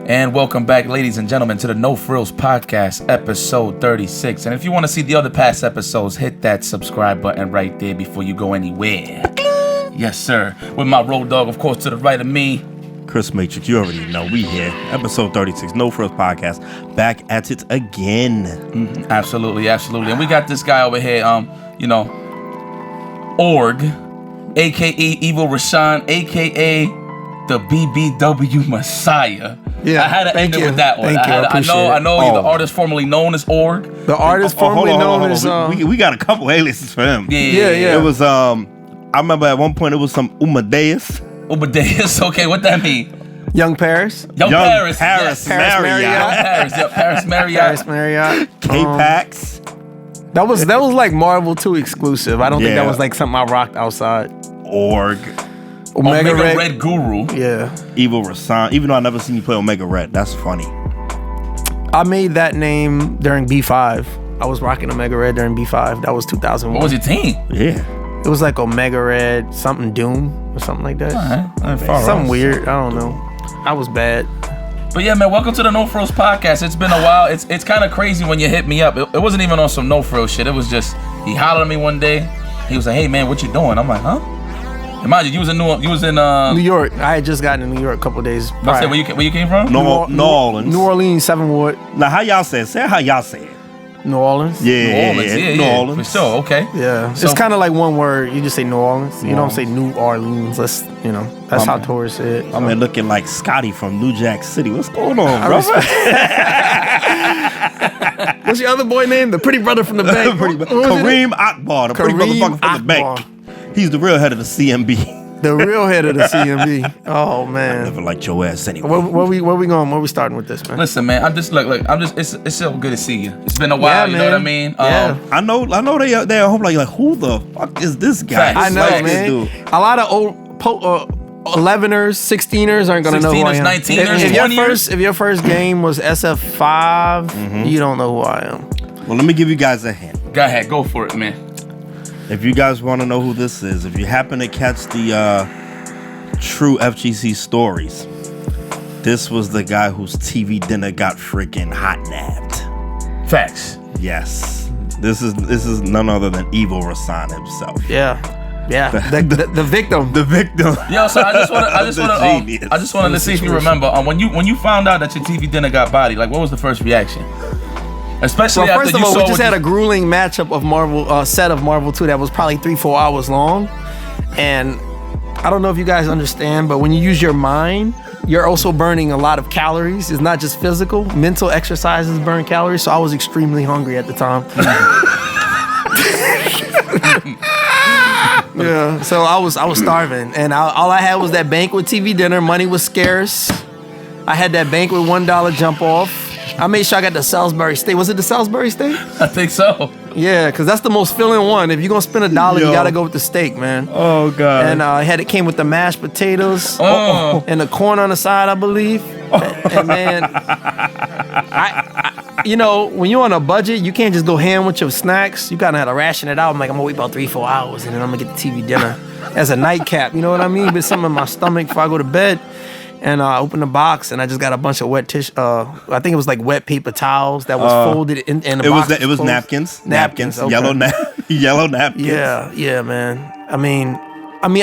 And welcome back, ladies and gentlemen, to the No Frillz podcast, episode 36. And if you want to see the other past episodes, hit that subscribe button right there before you go anywhere. Yes, sir. With my road dog, of course, to the right of me. Chris Matrix, you already know, we here. Episode 36, No Frillz podcast, back at it again. Mm-hmm. Absolutely. And we got this guy over here, Org, a.k.a. Evil Rashawn, a.k.a. the BBW Messiah. Yeah, I had to end it with that one. Thank you. I know you're the artist formerly known as Org. The artist formerly known as... We got a couple aliases for him. Yeah. It was, I remember at one point it was some Umadeus, okay, what that mean? Young Paris. Young Paris. Paris Marriott. Paris Marriott. Paris Marriott. K-Pax. That was like Marvel 2 exclusive. I don't think that was like something I rocked outside. Org. Omega Red Guru. Yeah. Evil Rasan. Even though I never seen you play Omega Red. That's funny. I made that name during B5. I was rocking Omega Red during B5. That was 2001. What was your team? Yeah. It was like Omega Red, something Doom or something like that. All right. Something weird. I don't know. I was bad. But yeah, man, welcome to the No Frillz podcast. It's been a while. It's kind of crazy when you hit me up. It wasn't even on some No Frillz shit. It was just, he hollered at me one day. He was like, hey, man, what you doing? I'm like, huh? Imagine you was in New York. I had just gotten to New York a couple days prior. Where you came from? New Orleans. New Orleans, 7 Ward. Now, how y'all say it? Say how y'all say it. New Orleans? Yeah. New New Orleans. For sure, okay. Yeah. So, it's kind of like one word. You just say New Orleans. You don't say New Orleans. That's how tourists say it. I mean, looking like Scotty from New Jack City. What's going on, bro? What's your other boy name? The pretty brother from the bank. Kareem Akbar, the pretty motherfucker from the bank. He's the real head of the CMB. The real head of the CMB. Oh man. I never liked your ass anyway. Where we going? Where we starting with this, man? Listen, man. I'm just it's so good to see you. It's been a while. You know what I mean? Yeah. I know. They're at home like who the fuck is this guy? Facts. I know, man. A lot of old 11ers, 16ers aren't gonna know who I am. 19ers, if your first game was SF5, you don't know who I am. Well, let me give you guys a hint. Go ahead, go for it, man. If you guys want to know who this is, if you happen to catch the true FGC stories, this was the guy whose TV dinner got freaking hot nabbed. Facts. Yes. This is none other than Evil Rasan himself. Yeah. The victim. The victim. Yo, so I just wanted to see if you remember when you found out that your TV dinner got bodied. Like, what was the first reaction? Especially after first of all, we just had a grueling matchup of Marvel set of Marvel 2 that was probably 3-4 hours long, and I don't know if you guys understand, but when you use your mind, you're also burning a lot of calories. It's not just physical; mental exercises burn calories. So I was extremely hungry at the time. Yeah, so I was starving, and all I had was that banquet TV dinner. Money was scarce. I had that banquet $1 jump off. I made sure I got the Salisbury steak. Was it the Salisbury steak? I think so. Yeah, because that's the most filling one. If you're going to spend $1, you got to go with the steak, man. Oh, God. And it came with the mashed potatoes and the corn on the side, I believe. And man, when you're on a budget, you can't just go ham with your snacks. You kind of have to ration it out. I'm like, I'm going to wait about 3-4 hours, and then I'm going to get the TV dinner as a nightcap. You know what I mean? But something in my stomach before I go to bed. And I opened the box, and I just got a bunch of wet tissue. I think it was like wet paper towels that was folded in the box. It was napkins. Okay. Yellow napkins. Yeah, man. I mean,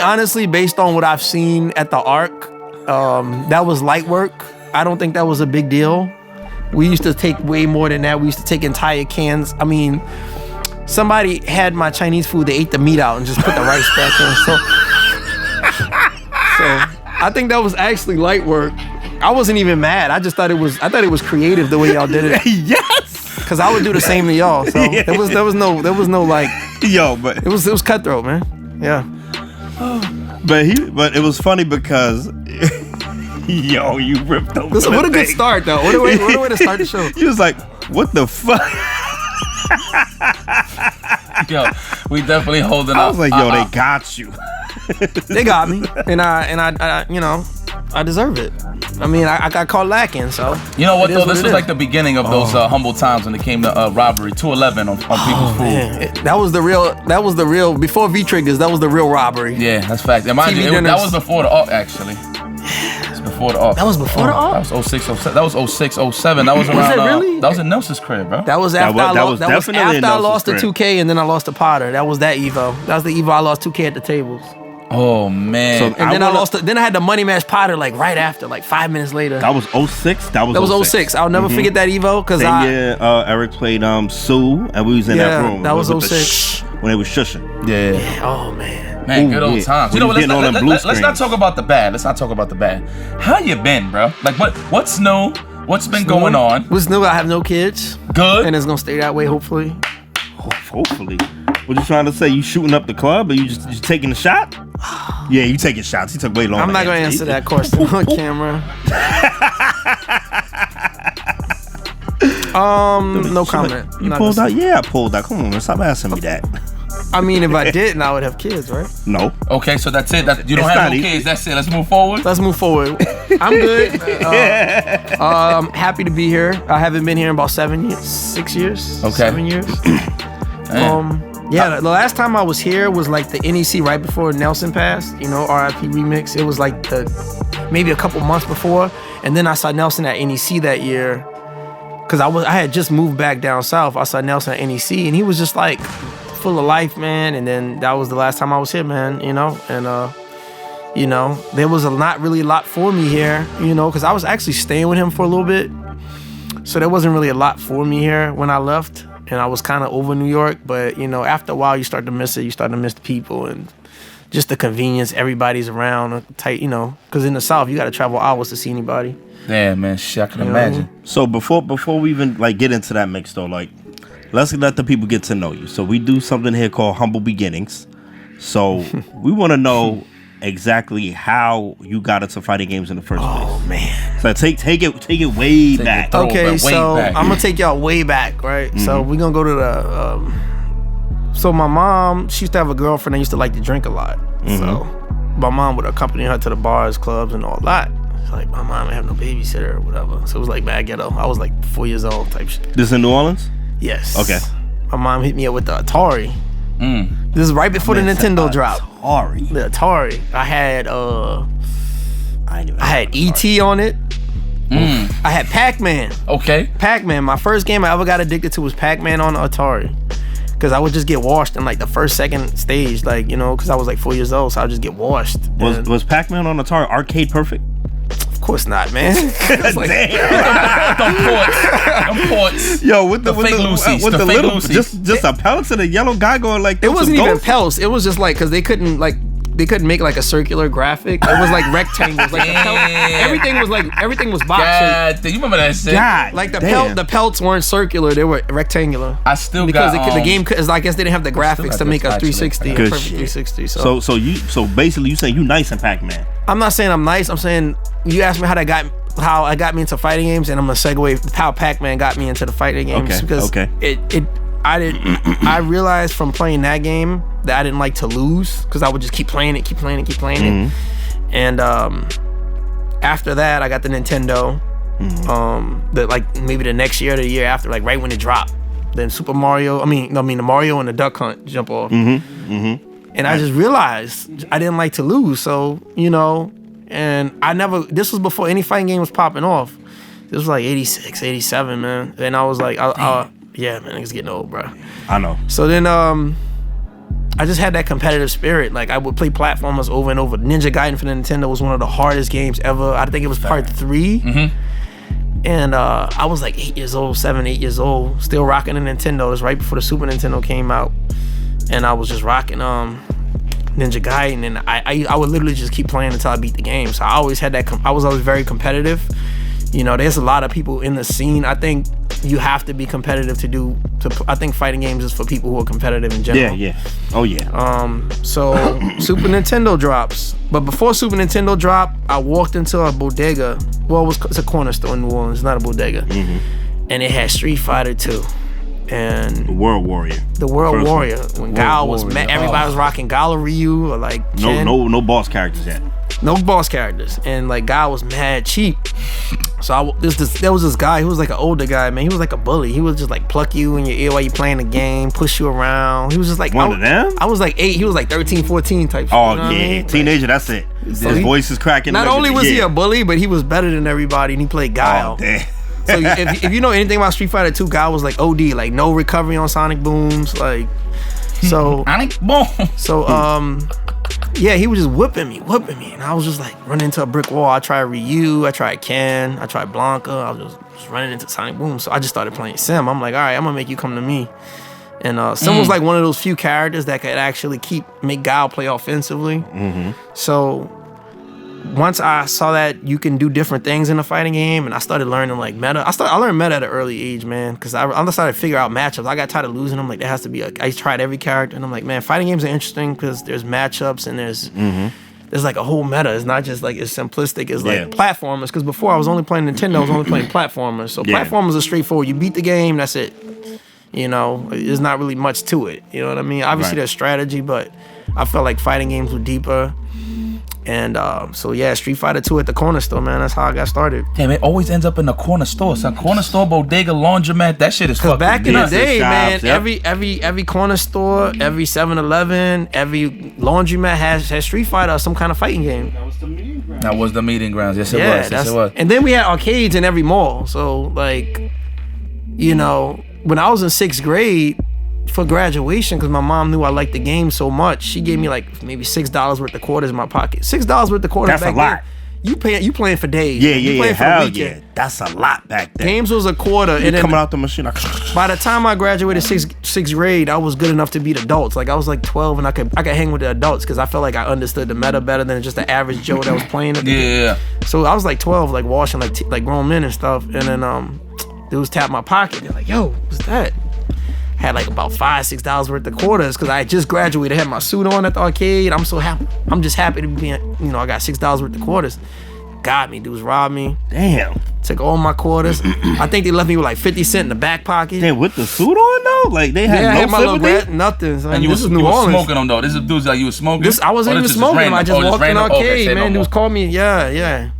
honestly, based on what I've seen at the Arc, that was light work. I don't think that was a big deal. We used to take way more than that. We used to take entire cans. I mean, somebody had my Chinese food. They ate the meat out and just put the rice back in. So I think that was actually light work. I wasn't even mad. I just thought it was creative the way y'all did it. Yes. Because I would do the same to y'all. So there was no like. Yo, but it was cutthroat, man. Yeah. But it was funny because yo, you ripped over. Listen, what a good start though. What a way to start the show. He was like, what the fuck? Yo, we definitely holding up. I was like, yo, they got you. They got me, and I deserve it. I mean, I got caught lacking, so. You know what though? This was like the beginning of those humble times when it came to robbery. 211 on people's food. Man. That was the real. Before V Triggers, that was the real robbery. Yeah, that's fact. And mind you, that was before the art actually. before the ARC. That was before the ARC? That was 06, 07. That was 06, 07. That was around. it really? That was in Nelson's crib, bro. That was after I lost to crib. 2K and then I lost to Potter. That was that Evo. That was the Evo I lost 2K at the tables. Oh man. And then I had the money match Potter like right after, like 5 minutes later. That was 06? That was 06. I'll never forget that Evo because Eric played Sue and we was in that room. That was 06. When they was shushing. Yeah. Oh man. Man, good old times. You know what? Let's not talk about the bad. How you been, bro? Like what's new? What's been going on? What's new? I have no kids. Good. And it's gonna stay that way, hopefully. Hopefully. What you trying to say? You shooting up the club or you just taking a shot? Yeah, you taking shots. He took way longer. I'm not gonna answer that question on camera. No comment. You pulled out? Yeah, I pulled out. Come on, man. Stop asking me that. I mean, if I didn't, I would have kids, right? No. Okay, so that's it. You don't have no kids. That's it. Let's move forward. I'm good. Happy to be here. I haven't been here in about 6 years. Okay. 7 years. The last time I was here was like the NEC right before Nelson passed. You know, RIP remix. It was like maybe a couple months before, and then I saw Nelson at NEC that year. Cause I had just moved back down south. I saw Nelson at NEC, and he was just like full of life, man. And then that was the last time I was here, man. You know, and there was not really a lot for me here. You know, cause I was actually staying with him for a little bit, so there wasn't really a lot for me here when I left. And I was kind of over New York, but you know, after a while, you start to miss it. You start to miss the people and just the convenience. Everybody's around, tight. You know, cause in the South, you got to travel hours to see anybody. Damn, man, shit, I can imagine. So before we even like get into that mix though, like let's let the people get to know you. So we do something here called Humble Beginnings. So we want to know exactly how you got into fighting games in the first place. Oh man! So take it way back. Okay, so I'm gonna take y'all way back, right? Mm-hmm. So we're gonna go to the. So my mom, she used to have a girlfriend that used to like to drink a lot. Mm-hmm. So my mom would accompany her to the bars, clubs, and all that. Like my mom didn't have no babysitter or whatever, so it was like mad ghetto. I was like 4 years old type shit. This in New Orleans? Yes. Okay. My mom hit me up with the Atari. This is right before the Nintendo drop. Atari. The Atari. I had E.T. on it. I had Pac-Man. Okay. Pac-Man. My first game I ever got addicted to was Pac-Man on the Atari. Cause I would just get washed in like the first, second stage, like, you know, cause I was like 4 years old, so I would just get washed. Was Pac-Man on Atari arcade perfect? Of course not, man. Like, them ports. Yo, with the fake Lucy's, with the the fake little Lucy's. just a pellet to the yellow guy going like it wasn't even pelts. It was just like cause they couldn't make like a circular graphic. It was like rectangles. Like everything was box shaped. You remember that shit? God, like the pelts weren't circular, they were rectangular. I still because got the game, cause I guess they didn't have the graphics to make a 360, a perfect 360. So basically you saying you nice in Pac-Man. I'm not saying I'm nice. I'm saying you asked me how I got me into fighting games, and I'm gonna segue how Pac-Man got me into the fighting games because I realized from playing that game that I didn't like to lose because I would just keep playing it. And after that, I got the Nintendo. Maybe the next year or the year after, like right when it dropped. Then Super Mario. The Mario and the Duck Hunt jump off. And I just realized I didn't like to lose. So, you know, and this was before any fighting game was popping off. This was like 86, 87, man. And I was like, yeah, man, it's getting old, bro. I know. So then I just had that competitive spirit. Like I would play platformers over and over. Ninja Gaiden for the Nintendo was one of the hardest games ever. I think it was part 3. And I was like 8 years old, 8 years old, still rocking the Nintendo. It was right before the Super Nintendo came out. And I was just rocking Ninja Gaiden, and I would literally just keep playing until I beat the game. So I always had that. I was always very competitive. You know, there's a lot of people in the scene. I think you have to be competitive I think fighting games is for people who are competitive in general. Yeah. Oh yeah. So Super Nintendo drops, but before Super Nintendo dropped, I walked into a bodega. Well, it's a corner store in New Orleans, not a bodega, and it had Street Fighter 2. And the World Warrior. When Guile was everybody was rocking Guile or Ryu or like Ken. No boss characters yet. No boss characters, and like Guile was mad cheap. So there was this guy who was like an older guy, man. He was like a bully. He was just like pluck you in your ear while you playing the game, push you around. He was just like one of them. I was like 8. He was like 13, 14 type shit. Oh, you know what I mean? Teenager. That's it. So His voice is cracking. Not only was he a bully, but he was better than everybody, and he played Guile. Oh, damn. So if you know anything about Street Fighter 2, Guile was like OD, like no recovery on Sonic Booms, like so. Sonic Boom. So yeah, he was just whipping me, and I was just like running into a brick wall. I tried Ryu, I tried Ken, I tried Blanca. I was just running into Sonic Boom. So I just started playing Sim. I'm like, all right, I'm gonna make you come to me. And Sim was like one of those few characters that could actually make Guile play offensively. Mm-hmm. So once I saw that you can do different things in a fighting game, and I started learning like meta. I learned meta at an early age, man, because I started to figure out matchups. I got tired of losing them. Like there has to be I tried every character, and I'm like, man, fighting games are interesting because there's matchups and there's like a whole meta. It's not just like as simplistic as like platformers. Because before I was only playing Nintendo, I was only playing platformers. So platformers are straightforward. You beat the game, that's it. You know, there's not really much to it. You know what I mean? Obviously there's strategy, but I felt like fighting games were deeper. And so yeah, Street Fighter 2 at the corner store, man. That's how I got started. Damn, it always ends up in the corner store. Son, corner store, bodega, laundromat, that shit is fucking back in the day, man, shops, every corner store, every 7-Eleven, every laundromat has Street Fighter or some kind of fighting game. That was the meeting ground. That was the meeting grounds. Yes, it was. Yes, it was. And then we had arcades in every mall. So like, you know, when I was in 6th grade, for graduation, because my mom knew I liked the game so much, she gave me like maybe $6 worth of quarters in my pocket. $6 worth of quarters. That's a lot. Then, you playing for days. Yeah. Hell yeah. That's a lot back then. Games was a quarter. And then coming out the machine. By the time I graduated sixth grade, I was good enough to beat adults. Like I was like 12, and I could hang with the adults because I felt like I understood the meta better than just the average Joe that was playing it. Yeah. So I was like 12, like washing like grown men and stuff, and then dudes tapped my pocket. They're like, "Yo, what's that?" Had like about $5-6 worth of quarters because I had just graduated, had my suit on at the arcade. I'm so happy. I'm just happy to be, you know, I got $6 worth of quarters. Got me, dudes robbed me. Damn. Took all my quarters. I think they left me with like 50 cents in the back pocket. Damn, with the suit on though? Like they had I no had my little sympathy? nothing. So And you was New Orleans. smoking them though. This is dudes that you was smoking. I wasn't even smoking them. I just walked in the arcade, man. Dudes called me. Yeah.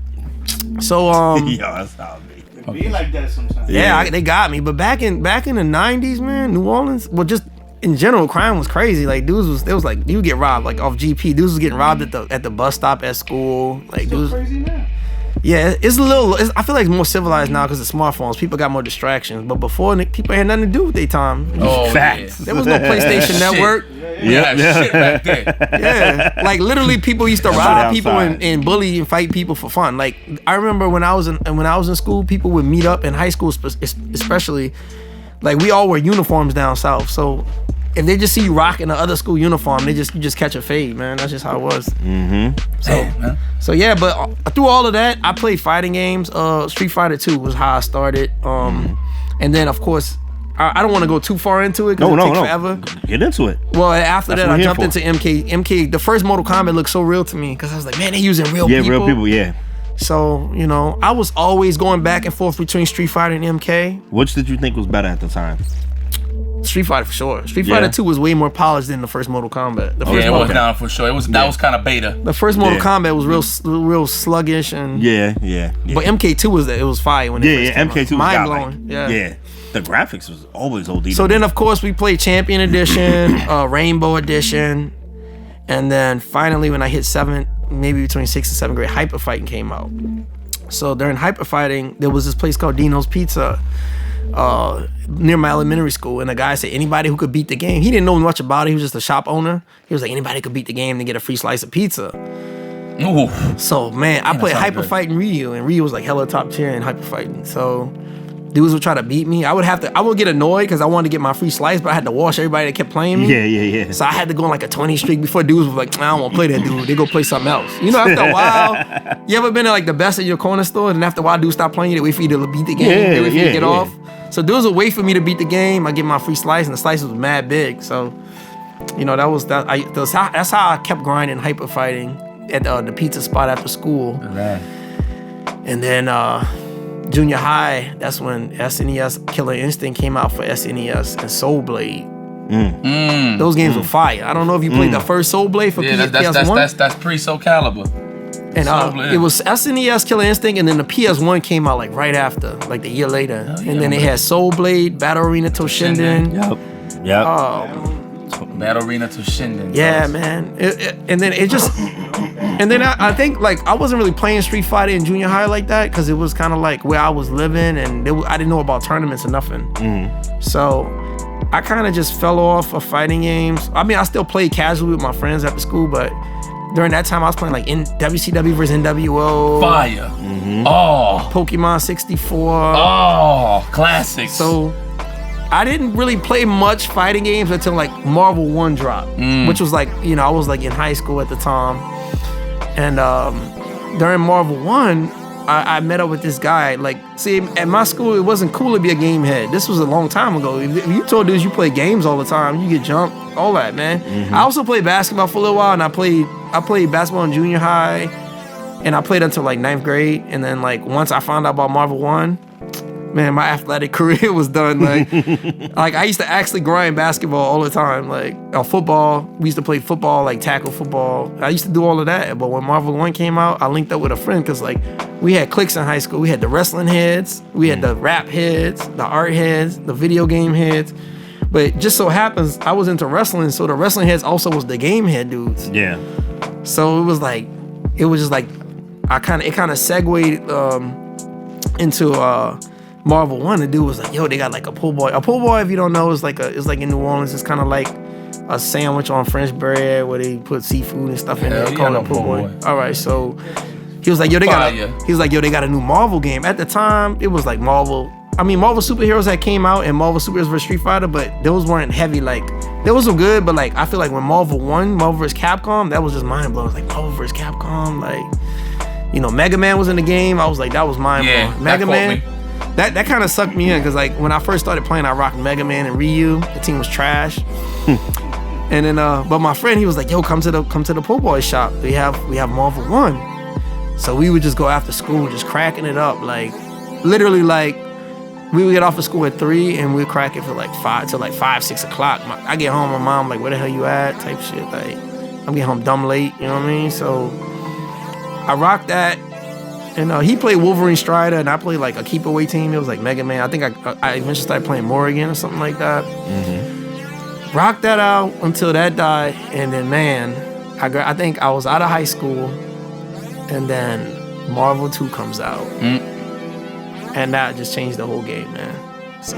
So Yo, that's how it be. It be like that sometimes. Yeah, they got me. But back in the 90s, man, New Orleans, well, just in general, crime was crazy. Like dudes was like you would get robbed like off GP. Dudes was getting robbed at the bus stop at school. Like It's so crazy now. Yeah, it's a little. I feel like it's more civilized now because of smartphones. People got more distractions. But before, people had nothing to do with their time. Oh, facts. There was no PlayStation Network. Yeah, shit back there. Yeah, like literally, people used to rob people and bully and fight people for fun. Like I remember when I was in school, people would meet up in high school, especially. Like we all wear uniforms down south, so if they just see you rocking the other school uniform, you just catch a fade, man. That's just how it was. Mm-hmm. So yeah, but through all of that, I played fighting games. Street Fighter 2 was how I started. And then of course, I don't want to go too far into it because it takes forever. Get into it. Well, after That's that, what I we're jumped here into MK. MK, the first Mortal Kombat looked so real to me because I was like, man, they using real people. Yeah, real people, yeah. So, you know, I was always going back and forth between Street Fighter and MK. Which did you think was better at the time? Street Fighter for sure. Street Fighter 2 was way more polished than the first Mortal Kombat. It was down for sure. That was kind of beta. The first Mortal Kombat was real sluggish and yeah. But MK2 was fire when it first came MK2 out. Mind blowing. Yeah. The graphics was always OD. So then of course we played Champion Edition, Rainbow Edition, and then finally when I hit 7th, maybe between 6th and 7th grade, Hyper Fighting came out. So during Hyper Fighting, there was this place called Dino's Pizza near my elementary school, and the guy said anybody who could beat the game. He didn't know much about it. He was just a shop owner. He was like, anybody could beat the game and get a free slice of pizza. Ooh. So man, I played Hyper Fighting Ryu, and Ryu was like hella top tier in Hyper Fighting. So dudes would try to beat me. I would get annoyed because I wanted to get my free slice, but I had to wash everybody that kept playing me. Yeah. So I had to go on like a 20 streak before dudes was like, I don't want to play that dude. They go play something else. You know, after a while, you ever been at like the best at your corner store, and after a while, dudes stop playing you, they wait for you to beat the game. They wait for you to get off. So dudes would wait for me to beat the game. I get my free slice, and the slice was mad big. So, you know, that's how I kept grinding Hyper Fighting at the pizza spot after school. Right. And then junior high, that's when SNES Killer Instinct came out for SNES and Soul Blade. Those games were fire. I don't know if you played the first Soul Blade for PS1. That's pre-Soul Calibur. And it was SNES Killer Instinct, and then the PS1 came out like right after, like the year later. And then they had Soul Blade, Battle Arena Toshinden. Yep. Battle Arena Toshinden. Yeah, man. And then it just, and then I think like I wasn't really playing Street Fighter in junior high like that because it was kind of like where I was living, and I didn't know about tournaments or nothing. So I kind of just fell off of fighting games. I mean, I still played casually with my friends after school, but during that time I was playing like in WCW versus NWO. Fire. Oh. Pokemon 64. Oh, classics. So I didn't really play much fighting games until like Marvel 1 dropped, which was like, you know, I was like in high school at the time. And during Marvel 1, I met up with this guy. Like, see, at my school, it wasn't cool to be a game head. This was a long time ago. If you told dudes you play games all the time, you get jumped, all that, man. I also played basketball for a little while, and I played basketball in junior high, and I played until like 9th grade. And then like once I found out about Marvel 1, man, my athletic career was done. Like, like I used to actually grind basketball all the time. Like football, we used to play football, like tackle football. I used to do all of that. But when Marvel 1 came out, I linked up with a friend because like we had cliques in high school. We had the wrestling heads, we had the rap heads, the art heads, the video game heads. But just so happens I was into wrestling, so the wrestling heads also was the game head dudes. Yeah. So it was just like it kind of segued into Marvel 1. The dude was like, yo, they got like a po' boy. A po' boy, if you don't know, is like in New Orleans. It's kind of like a sandwich on French bread where they put seafood and stuff in it. They call it a po' boy. All right, so he was like, yo, they got a new Marvel game. At the time, it was like Marvel superheroes that came out and Marvel superheroes vs. Street Fighter, but those weren't heavy. Like, they was some good, but like I feel like when Marvel vs. Capcom, that was just mind blowing. It was like Marvel vs. Capcom, like, you know, Mega Man was in the game. I was like, that was mind blowing. Yeah, Mega Man. That kind of sucked me in because like when I first started playing, I rocked Mega Man and Ryu. The team was trash. And then but my friend, he was like, yo, come to the po' boy shop. We have Marvel 1. So we would just go after school just cracking it up. Like literally, like we would get off of school at 3 and we'd crack it for like 5 till like 5, 6 o'clock. I get home, my mom like, where the hell you at? Type shit. Like I'm getting home dumb late, you know what I mean? So I rocked that. And he played Wolverine Strider, and I played like a keep away team. It was like Mega Man. I think I eventually started playing Morrigan or something like that. Rocked that out until that died, and then man, I think I was out of high school, and then Marvel 2 comes out, and that just changed the whole game, man. So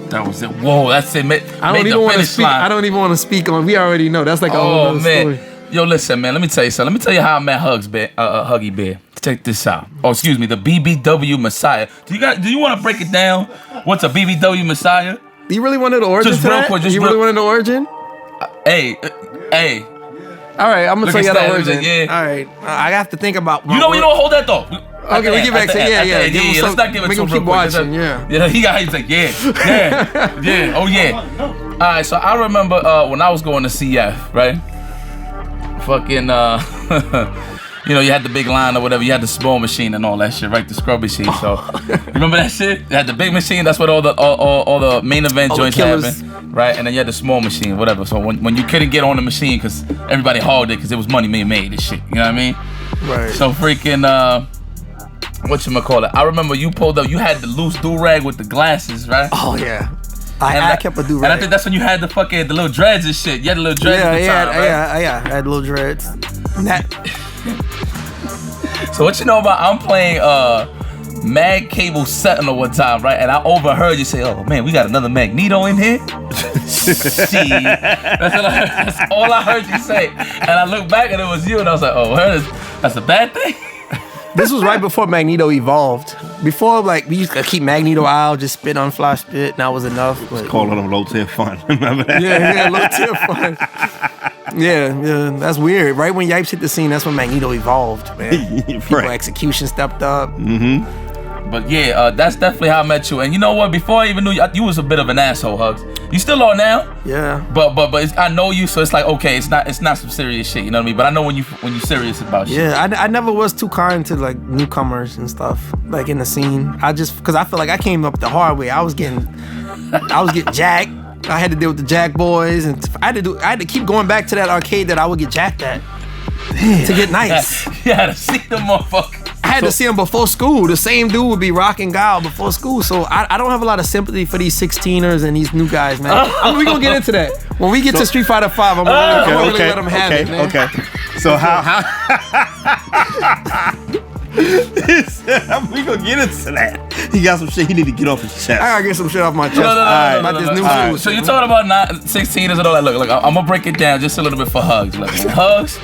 that was it. Whoa, that's it. I don't even want to speak. I don't even want to speak on. We already know that's like a whole other story. Yo, listen, man. Let me tell you something. Let me tell you how I met Huggy Bear. Check this out. Oh, excuse me, the BBW Messiah. Do you want to break it down? What's a BBW Messiah? Do you really want to know the origin? Just real quick. You really want to know the origin? Hey. All right, I'm gonna tell you the origin. Yeah. All right, I have to think about. You know, hold that though. Okay, we get back to yeah. Let's not give it too keep watching. Yeah. He's like yeah. Oh yeah. All right, so I remember when I was going to CF, right? Fucking you know, you had the big line or whatever. You had the small machine and all that shit, right? The scrub machine. So, remember that shit? You had the big machine. That's what all the main event joints happen, right? And then you had the small machine, whatever. So when you couldn't get on the machine because everybody hogged it because it was money being made and shit. You know what I mean? Right. So freaking whatchamacallit? I remember you pulled up. You had the loose do-rag with the glasses, right? Oh yeah. I kept a do-rag. And I think that's when you had the little dreads and shit. You had the little dreads at the time, right? Yeah. I had little dreads. So what you know about? I'm playing Mag Cable Sentinel one time, right? And I overheard you say, "Oh man, we got another Magneto in here." See, that's all I heard you say. And I looked back and it was you, and I was like, "Oh, that's a bad thing." This was right before Magneto evolved. Before, like, we used to keep Magneto out, just spit on fly spit, and that was enough. But calling them low tier fun. Remember that? Yeah, low tier fun. Yeah, that's weird. Right when Yipes hit the scene, that's when Magneto evolved, man. People execution stepped up. But yeah, that's definitely how I met you. And you know what? Before I even knew you, you was a bit of an asshole, Hugs. You still are now. Yeah. But I know you, so it's like, okay, it's not some serious shit. You know what I mean? But I know when you serious about shit. Yeah, I never was too kind to like newcomers and stuff like in the scene. Because I feel like I came up the hard way. I was getting jacked. I had to deal with the Jack boys, and I had to keep going back to that arcade that I would get jacked at. to get nice. You had to see the motherfucker. I had to see him before school. The same dude would be rocking Guile before school. So I don't have a lot of sympathy for these 16ers and these new guys, man. I mean, we're going to get into that. When we get to Street Fighter 5, I'm going to really let them have it, man. Okay. So how we gonna get into that? He got some shit he need to get off his chest. I got to get some shit off my chest. About this new right. food. So you're talking about 16ers and all that. Look, I'm going to break it down just a little bit for Hugs. Look, Hugs,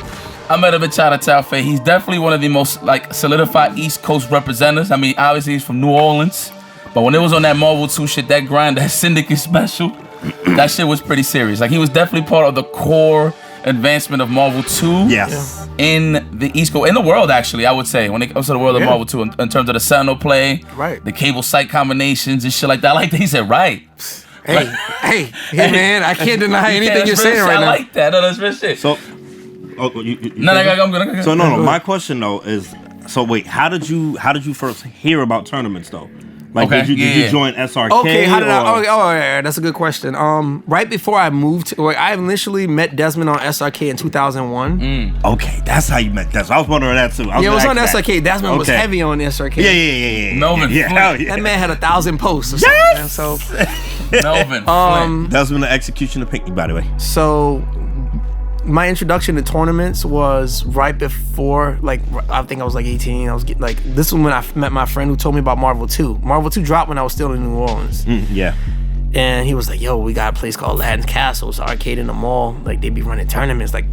I met him at Chinatown Fair. He's definitely one of the most like solidified East Coast representatives. I mean, obviously he's from New Orleans, but when it was on that Marvel 2 shit, that grind, that Syndicate special, that shit was pretty serious. Like he was definitely part of the core advancement of Marvel 2. Yes. In the East Coast, in the world actually, I would say, when it comes to the world of Marvel 2, in terms of the Sentinel play, right, the cable site combinations and shit like that. I like that he said right. Hey, man, I can't deny anything you're saying right now. I like that. No, that's real shit. So, I'm good. So no. My question though is, so wait, how did you first hear about tournaments though? Like, did you join SRK? Okay, how did I? Yeah, that's a good question. Right before I moved, I initially met Desmond on SRK in 2001. Okay, that's how you met Desmond. I was wondering that too. It was on SRK. Desmond was heavy on SRK. Yeah. Melvin, that man had 1,000 posts or something. Man. So, Melvin, Desmond, the execution of Pinky, by the way. So, my introduction to tournaments was right before, like, I think I was like 18. I was getting like, this is when I met my friend who told me about Marvel 2. Marvel 2 dropped when I was still in New Orleans. Yeah. And he was like, yo, we got a place called Aladdin's Castle. It's an arcade in the mall. Like, they be running tournaments, like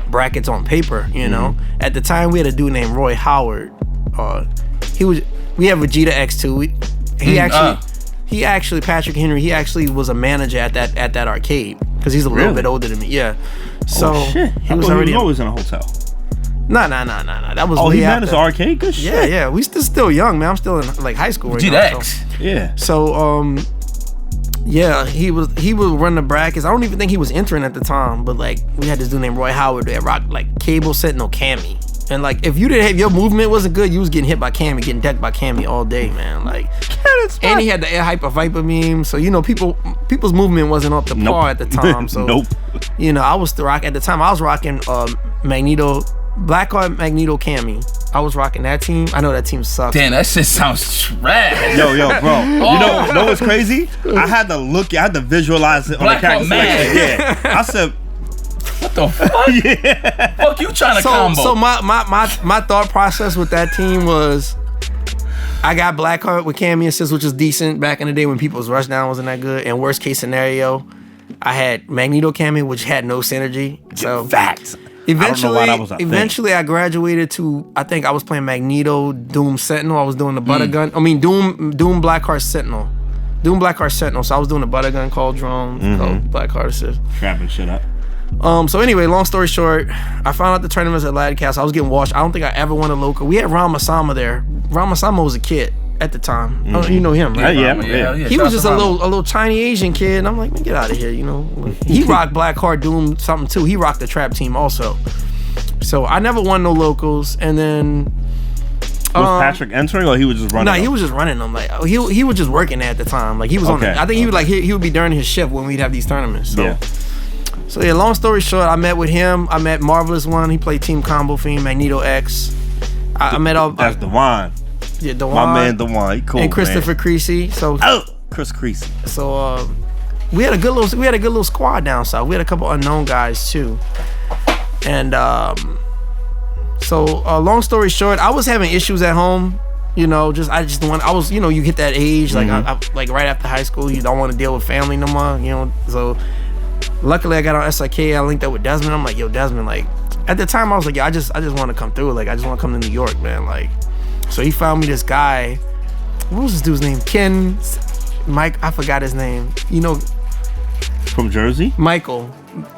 brackets on paper, you know? At the time, we had a dude named Roy Howard. We had Vegeta X2. He actually, Patrick Henry, he actually was a manager at that arcade. Because he's a little bit older than me, yeah. So he was always in a hotel. Nah. That was he managed the arcade? Good shit. Yeah. We still young, man. I'm still in like high school right now. So. Yeah. So he would run the brackets. I don't even think he was entering at the time, but like we had this dude named Roy Howard that rocked like Cable, Sentinel, Cammy. And like if you didn't have your movement wasn't good, you was getting hit by Cammy, getting decked by Cammy all day, man. Like and he had the Air Hyper Viper meme, so you know people's movement wasn't up to par at the time. So you know, I was still rocking at the time. I was rocking Magneto, Blackheart, Magneto, Cammy. I was rocking that team. I know that team sucks. Damn, that shit sounds trash. Yo, bro. You know what's crazy? I had to visualize it on the character selection. Yeah. I said, what the fuck? Yeah. Fuck you trying to combo. So my thought process with that team was, I got Blackheart with Cammy Assist, which was decent back in the day when people's rushdown wasn't that good. And worst case scenario, I had Magneto Cammy, which had no synergy. So facts. Eventually, I graduated to, I think I was playing Magneto, Doom Sentinel. I was doing the butter gun. I mean, Doom Blackheart Sentinel. Doom Blackheart Sentinel. So I was doing the butter gun called drone, called Blackheart Assist. Trapping shit up. So anyway, long story short, I found out the tournaments at Aladdin's Castle. I was getting washed. I don't think I ever won a local. We had Ram Masama there. Ram Masama was a kid at the time. You know him, right? Yeah. He was just a little tiny Asian kid, and I'm like, man, get out of here, you know. He rocked Blackheart Doom something too. He rocked the trap team also. So I never won no locals, and then was Patrick entering, or he was just running? No, he was just running them. Like he was just working at the time. Like he was on. I think he would he would be during his shift when we'd have these tournaments. So. So yeah, long story short, I met with him. I met Marvelous One. He played Team Combo Fiend, Magneto X. I met all. That's Dewan. Yeah, Dewan. My man Dewan, he cool. And Christopher Creasy. So Chris Creasy. So we had a good little squad down south. We had a couple unknown guys too. And so long story short, I was having issues at home. You know, I was, you know, you hit that age like I like right after high school, you don't want to deal with family no more. You know, so. Luckily, I got on SRK. I linked up with Desmond. I'm like, yo, Desmond, like, at the time, I was like, yo, I just want to come through. Like, I just want to come to New York, man. Like, so he found me this guy. What was this dude's name? Mike, I forgot his name. You know, from Jersey? Michael,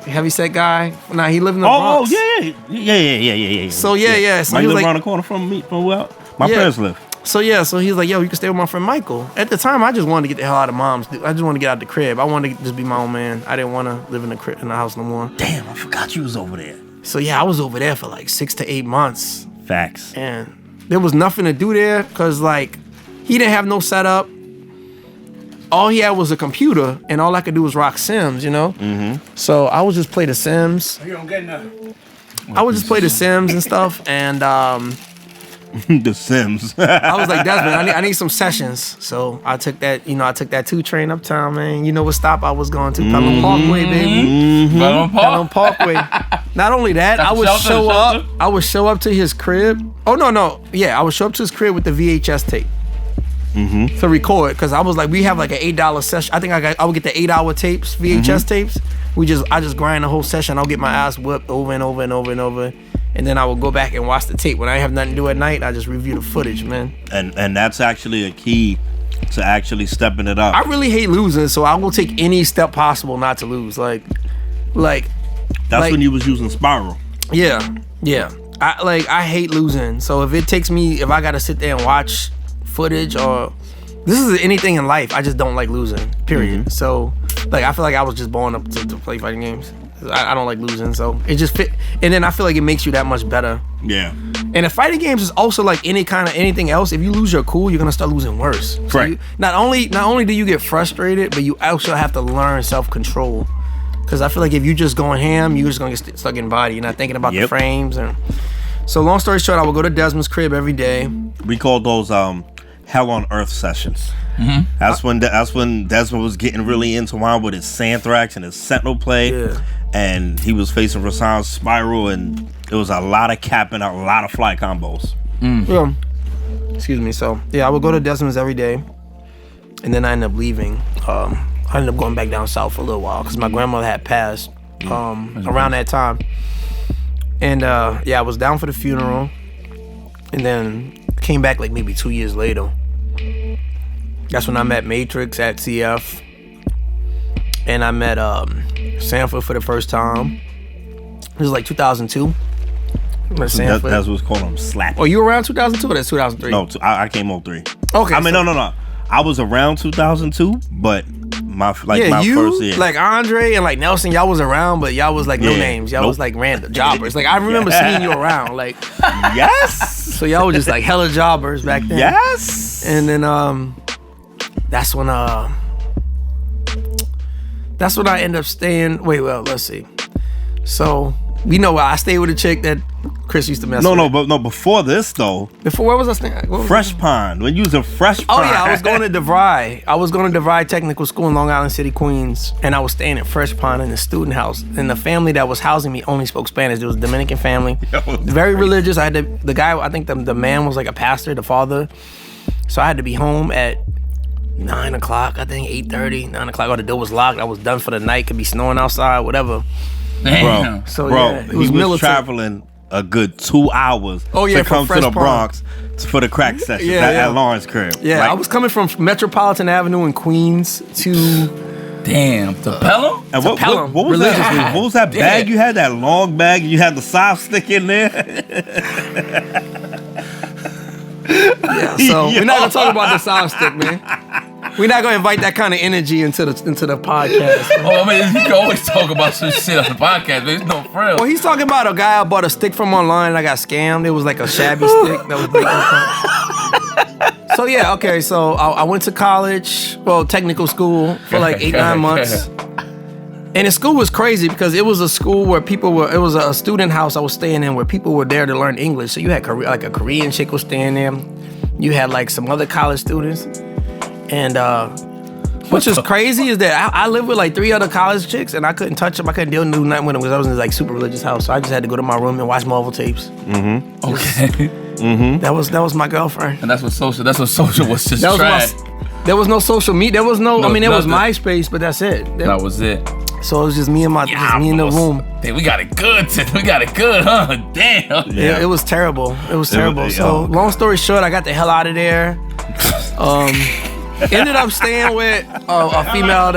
heavyset guy. Nah, he lived in the Bronx. Oh, yeah. So, yeah. So he was live like, around the corner from me, from where my parents live. So he's like, yo, you can stay with my friend Michael. At the time, I just wanted to get the hell out of mom's. I just wanted to get out of the crib. I wanted to just be my own man. I didn't want to live in the house no more. Damn, I forgot you was over there. So yeah, I was over there for like 6 to 8 months. Facts. And there was nothing to do there because like he didn't have no setup. All he had was a computer, and all I could do was rock Sims, you know. So I would just play the Sims. You don't get nothing. I would just play The Sims and stuff, and The Sims. I was like, Desmond, I need some sessions. So I took that 2 train uptown, man. You know what stop I was going to? Pelham Parkway, baby. Pelham Parkway. Not only that, I would show up to his crib. Oh no. Yeah, I would show up to his crib with the VHS tape. To record, because I was like, we have like an $8 session. I think I would get the 8-hour tapes, VHS tapes. I just grind the whole session. I'll get my ass whipped over and over and over and over. And then I would go back and watch the tape. When I have nothing to do at night, I just review the footage, man. And that's actually a key to actually stepping it up. I really hate losing, so I will take any step possible not to lose. Like that's when you was using Spiral. Yeah. I hate losing. So if I gotta sit there and watch footage, or this is anything in life, I just don't like losing, period. So like I feel like I was just born up to play fighting games. I don't like losing, so it just fit. And then I feel like it makes you that much better. Yeah. And the fighting games is also like anything else. If you lose your cool, you're gonna start losing worse. So right. Not only do you get frustrated, but you also have to learn self-control. Because I feel like if you just going ham, you're just gonna get stuck in body. You're not thinking about the frames. And so long story short, I would go to Desmond's crib every day. We call those Hell on Earth sessions. That's when Desmond was getting really intertwined with his Santhrax and his Sentinel play. Yeah. And he was facing Rasan's Spiral, and it was a lot of capping out, a lot of fly combos. Yeah. Excuse me. So yeah, I would go to Desmond's every day, and then I ended up leaving. I ended up going back down south for a little while because my grandmother had passed around that time. And I was down for the funeral, and then came back like maybe 2 years later. That's when I met Matrix at CF, and I met Sanford for the first time. It was like 2002. That's what's called them slap. Oh, you were around 2002 or that's 2003? No, I came 03. Okay. I mean, no. I was around 2002, but my first year. Like Andre and like Nelson, y'all was around, but y'all was like no names. Y'all was like random jobbers. Like I remember seeing you around. Like yes. So y'all was just like hella jobbers back then. Yes. And then that's when I ended up staying. Let's see. So I stayed with a chick that Chris used to mess with. No, before this though. Before, where was I staying? Fresh Pond. When you was in Fresh Pond. Oh yeah, I was going to DeVry. I was going to DeVry Technical School in Long Island City, Queens, and I was staying at Fresh Pond in the student house. And the family that was housing me only spoke Spanish. It was a Dominican family, very religious. I had the guy. I think the man was like a pastor, the father. So I had to be home at 9 o'clock. I think 8:30, 9 o'clock. Or the door was locked. I was done for the night. Could be snowing outside, whatever. Damn. Bro, he was traveling a good 2 hours to come to the Bronx for the crack session at Lawrence crib. Yeah, I was coming from Metropolitan Avenue in Queens to Pelham? And what was that? What was that bag you had? That long bag, and you had the soft stick in there. So we're not gonna talk about the soft stick, man. We're not gonna invite that kind of energy into the podcast. Oh, I mean, you can always talk about some shit on the podcast. There's no frill. Well, he's talking about a guy I bought a stick from online and I got scammed. It was like a shabby stick that was breaking. So yeah, okay. So I went to college, technical school for like 8-9 months. And the school was crazy because it was a school where it was a student house I was staying in where people were there to learn English. So you had like a Korean chick was staying there. You had like some other college students. And which is crazy is that I lived with like 3 other college chicks and I couldn't touch them. I couldn't do nothing with them because I was in like super religious house. So I just had to go to my room and watch Marvel tapes. Okay. That was my girlfriend. And that's what social was just trash. There was no social media. There was no there was MySpace, but that's it. That was it. So it was just me and me in the room. Damn, we got it good. We got it good, huh? Damn. Yeah, it was terrible. So long story short, I got the hell out of there. Ended up staying with a female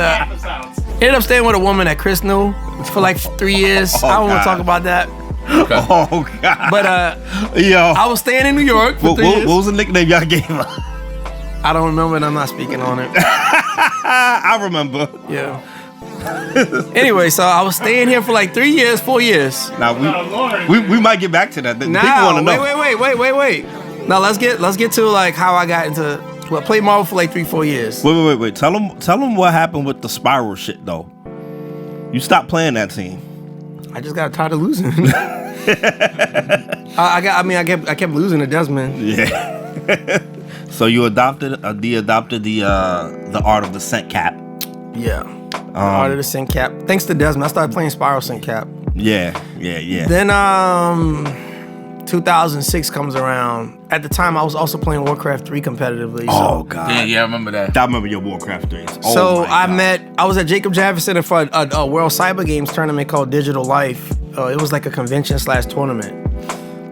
ended up staying with a woman that Chris knew for like 3 years. I don't want to talk about that. Okay. Oh God. But I was staying in New York for 3 years. What was the nickname y'all gave her? I don't remember, and I'm not speaking on it. I remember. Yeah. Anyway, so I was staying here for like 3 years, 4 years. Now we might get back to that. People want to know. Wait. Now let's get to like how I got into played Marvel for like 3-4 years. Wait. Tell them what happened with the Spiral shit though. You stopped playing that team. I just got tired of losing. I kept losing to Desmond. Yeah. So you adopted the art of the scent cap. Yeah. Art of the Sin Cap. Thanks to Desmond, I started playing Spiral Sin Cap. Yeah. Then 2006 comes around. At the time, I was also playing Warcraft 3 competitively. Oh God. Yeah, I remember that. I remember your Warcraft 3s. So I was at Jacob Javits Center for a World Cyber Games tournament called Digital Life. It was like a convention/tournament.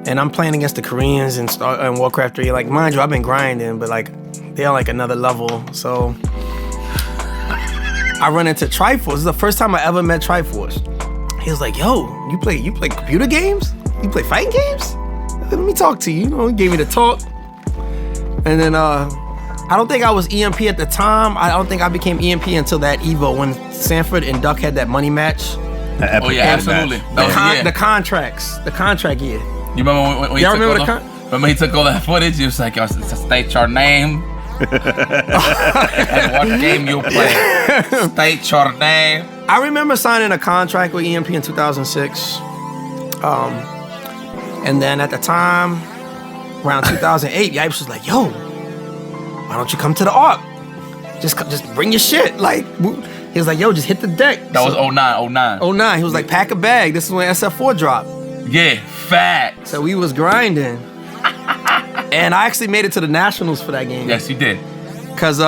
And I'm playing against the Koreans in Warcraft 3. Like, mind you, I've been grinding, but like they're like another level. So I run into Triforce. This is the first time I ever met Triforce. He was like, "Yo, you play computer games? You play fighting games? Let me talk to you." You know, he gave me the talk. And then I don't think I was EMP at the time. I don't think I became EMP until that Evo when Sanford and Duck had that money match. Oh yeah, absolutely. The contract year. You remember when Y'all he remember took remember he took all that footage? He was like, "State your name and what game you play. State your name." I remember signing a contract with EMP in 2006. And then at the time, around 2008, Yipes was like, "Yo, why don't you come to the ARC? Just bring your shit." Like, he was like, "Yo, just hit the deck." That was 09. 09. He was like, "Pack a bag." This is when SF4 dropped. Yeah, facts. So we was grinding. And I actually made it to the Nationals for that game. Yes, you did. Because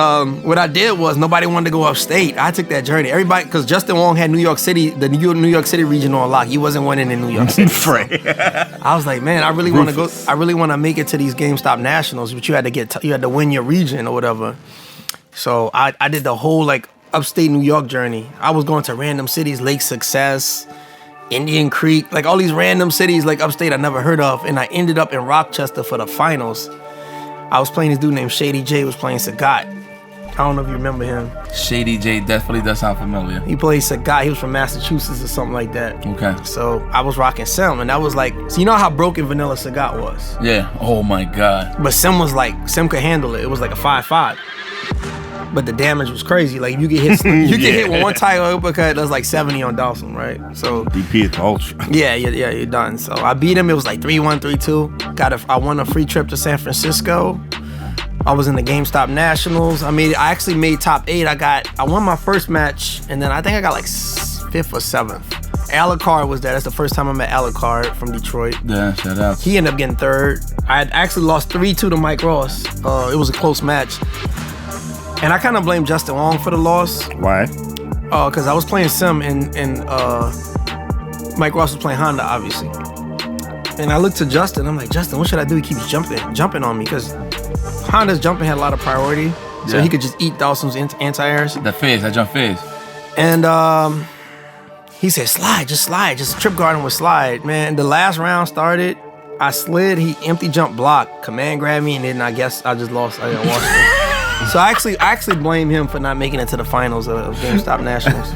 what I did was nobody wanted to go upstate. I took that journey. Everybody, because Justin Wong had New York City, the New York City region on lock. He wasn't winning in New York City. So I was like, man, I really want to go. I really want to make it to these GameStop Nationals, but you had to win your region or whatever. So I did the whole like upstate New York journey. I was going to random cities, Lake Success, Indian Creek, like all these random cities like upstate I never heard of, and I ended up in Rochester for the finals. I was playing this dude named Shady J, was playing Sagat. I don't know if you remember him. Shady J definitely does sound familiar. He played Sagat. He was from Massachusetts or something like that. Okay. So I was rocking Sim, and that was like, so you know how broken Vanilla Sagat was? Yeah. Oh my God. But Sim could handle it. It was like a 5-5. But the damage was crazy. Like you get hit, get hit with one tiger uppercut, that's like 70 on Dawson, right? So DP is ultra. Yeah, you're done. So I beat him. It was like 3-1, 3-2. I won a free trip to San Francisco. I was in the GameStop Nationals. I actually made top 8. I won my first match, and then I think I got like 5th or 7th. Alucard was there. That's the first time I met Alucard from Detroit. Yeah, shout out. He ended up getting 3rd. I had actually lost 3-2 to Mike Ross. It was a close match. And I kind of blame Justin Wong for the loss. Why? Because I was playing Sim and Mike Ross was playing Honda, obviously. And I looked to Justin. I'm like, "Justin, what should I do?" He keeps jumping on me because Honda's jumping had a lot of priority, so he could just eat Dawson's anti-airs. That jump phase. And he said, just slide, just trip guarding with slide. Man, the last round started, I slid, he empty jump blocked, command grabbed me, and then I guess I just lost. I got washed. So I actually blame him for not making it to the finals of GameStop Nationals.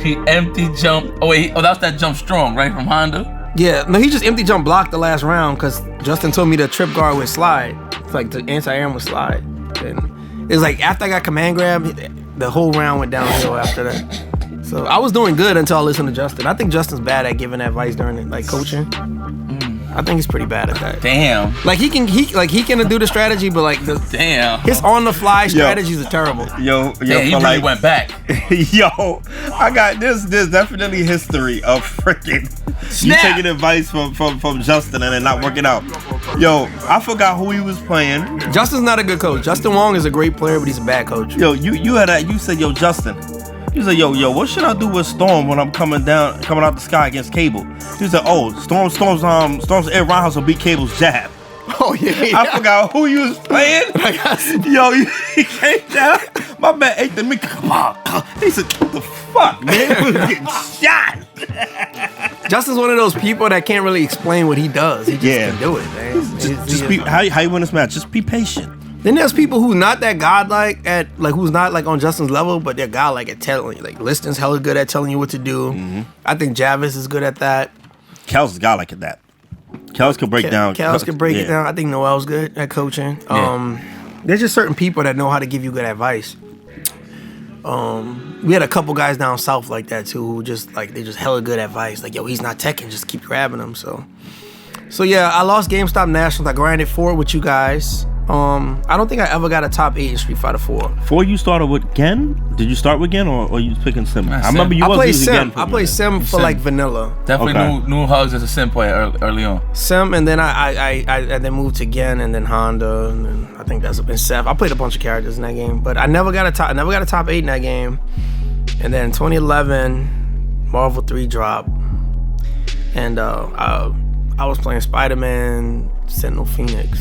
He empty jump. Oh wait, that was that jump strong, right, from Honda? Yeah, no, he just empty jump blocked the last round because Justin told me to trip guard with slide. It's like the anti-air with slide. And it was like after I got command grab, the whole round went downhill after that. So I was doing good until I listened to Justin. I think Justin's bad at giving advice during like coaching. I think he's pretty bad at that. Damn. Like he can do the strategy, but like his on the fly strategies are terrible. Yo, he really went back. Yo, I got this. There's definitely history of freaking you taking advice from Justin and it not working out. Yo, I forgot who he was playing. Justin's not a good coach. Justin Wong is a great player, but he's a bad coach. Yo, you had that. You said, "Yo, Justin." You said, yo, what should I do with Storm when I'm coming out the sky against Cable? He said, "Oh, Storm's air roundhouse will beat Cable's jab." Oh yeah. I forgot who you was playing. Yo, he came down. My man ate the meat. Come on. He said, "What the fuck, man? He was getting shot." Justin's one of those people that can't really explain what he does. He just can do it, man. Just be, how you win this match? Just be patient. Then there's people who's not that godlike at like who's not like on Justin's level, but they're godlike at telling you. Like Liston's hella good at telling you what to do. Mm-hmm. I think Javis is good at that. Kel's is godlike at that. Kel's can break down. Kel's can break it down. I think Noel's good at coaching. There's just certain people that know how to give you good advice. We had a couple guys down south like that too, who just like they just hella good advice. Like, yo, he's not teching, just keep grabbing him. So yeah, I lost GameStop Nationals. I grinded 4 with you guys. I don't think I ever got a top 8 in Street Fighter 4. Before you started with Gen? Did you start with Gen or you was picking Sim? I Sim. remember you I was played using Sim. Gen. I played Sim for Sim. like vanilla. Definitely Okay. knew Hugs as a sim player early on. Sim, and then I then moved to Gen, and then Honda, and then I think that's been Seth. I played a bunch of characters in that game, but I never got a top 8 in that game. And then 2011, Marvel 3 dropped, and I was playing Spider-Man, Sentinel Phoenix.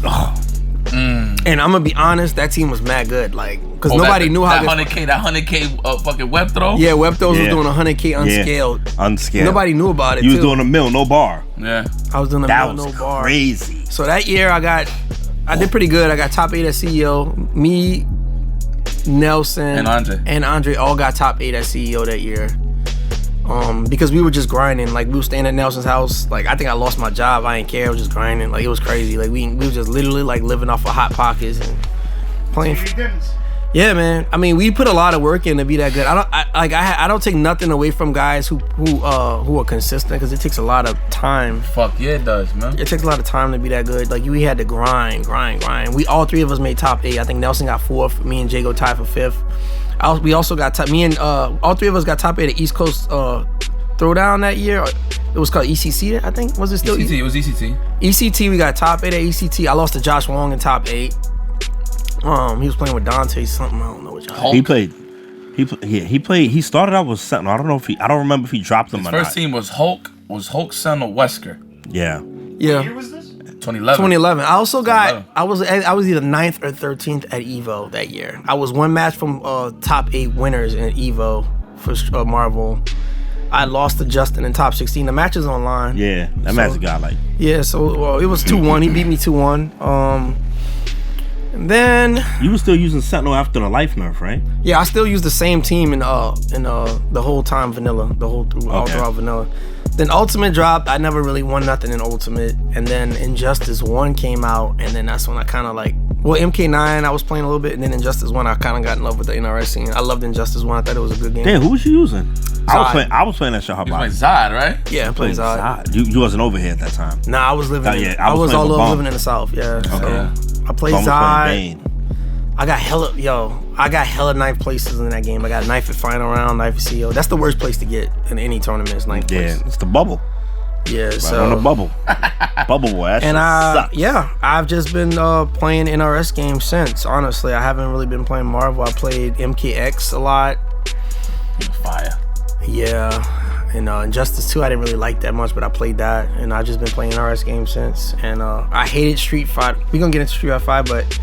And I'm gonna be honest, that team was mad good, like, cause nobody knew how that 100K fucking web throw. Yeah, web throws was Yeah. doing 100K unscaled. Unscaled. Nobody knew about it. You was too. doing a mill, no bar. Yeah. I was doing a That no was bar. crazy. So that year I did pretty good. I got top 8 at CEO. Me, Nelson, And Andre. all got top 8 at CEO that year. Because we were just grinding. Like, we were staying at Nelson's house. Like, I think I lost my job. I didn't care. I was just grinding. Like, it was crazy. Like, we were just literally like living off of Hot Pockets and playing. Yeah, man. I mean, we put a lot of work in to be that good. I don't take nothing away from guys who are consistent, because it takes a lot of time. Fuck yeah, it does, man. It takes a lot of time to be that good. Like, we had to grind. We all 3 of us made top 8. I think Nelson got 4th. Me and Jago tied for 5th. We also got top. Me and all 3 of us got top 8 at East Coast Throwdown that year. It was called ECC. I think, was it still ECT? It was ECT. ECT? We got top 8 at ECT. I lost to Josh Wong in top 8. He was playing with Dante something. I don't know what y'all. Hulk. He played. He started out with Sentinel. I don't remember if he dropped them His or first not. team was Hulk, Sentinel, Wesker. Yeah. Yeah. What year was this? 2011. 2011. I also got. 2011. I was either 9th or 13th at Evo that year. I was one match from top 8 winners in Evo for Marvel. I lost to Justin in top 16. The match is online. Yeah. That match got like. Yeah. So it was 2-1. He beat me 2-1. And then You were still using Sentinel after the life nerf, right? yeah, I still use the same team in the whole time vanilla, all throughout vanilla. Then Ultimate dropped. I never really won nothing in Ultimate, and then Injustice 1 came out, and then that's when I kind of like. Well, MK9 I was playing a little bit, and then Injustice 1 I kind of got in love with the NRS scene. I loved Injustice 1. I thought it was a good game. Damn, who was you using? Zod. I was playing that shit. He was playing Zod, right? Yeah, I'm playing Zod. You wasn't over here at that time. Nah, I was living. I was all playing with over Bomb. living in the South. Yeah. Okay. So I played Bomb was Zod. playing Bane. I got hella ninth places in that game. I got a knife at final round, knife at CO. That's the worst place to get in any tournament. Is ninth place. Yeah, it's the bubble. Yeah. Right So on the bubble. Bubble boy. That shit sucks. I've just been playing NRS games since. Honestly, I haven't really been playing Marvel. I played MKX a lot. Fire. Yeah. And Injustice 2, I didn't really like that much, but I played that, and I've just been playing NRS games since. And I hated Street Fighter. We're gonna get into Street Fighter 5, but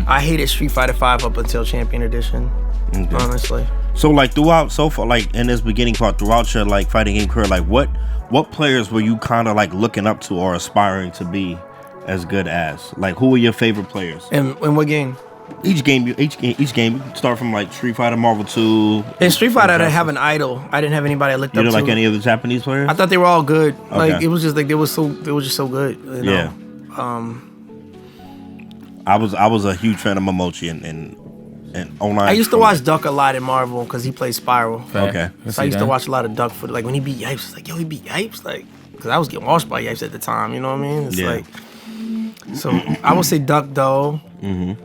I hated Street Fighter 5 up until Champion Edition. Okay. Honestly. So like so far, like in this beginning part, throughout your like fighting game career, like what players were you kind of like looking up to or aspiring to be as good as? Like who were your favorite players? And in what game? Each game, you start from like Street Fighter, Marvel 2. In Street Fighter, I didn't have an idol. I didn't have anybody I looked You up didn't to. like any of the Japanese players? I thought they were all good. Like Okay. it was just like they was just so good. You know? Yeah. I was a huge fan of Momochi and online. I used to watch Duck a lot in Marvel because he plays Spiral. Okay. So I used to watch a lot of Duck for like when he beat Yipes. It's like, yo, he beat Yipes, like because I was getting washed by Yipes at the time. You know what I mean? It's Yeah. like so I would say Duck though. Mm-hmm.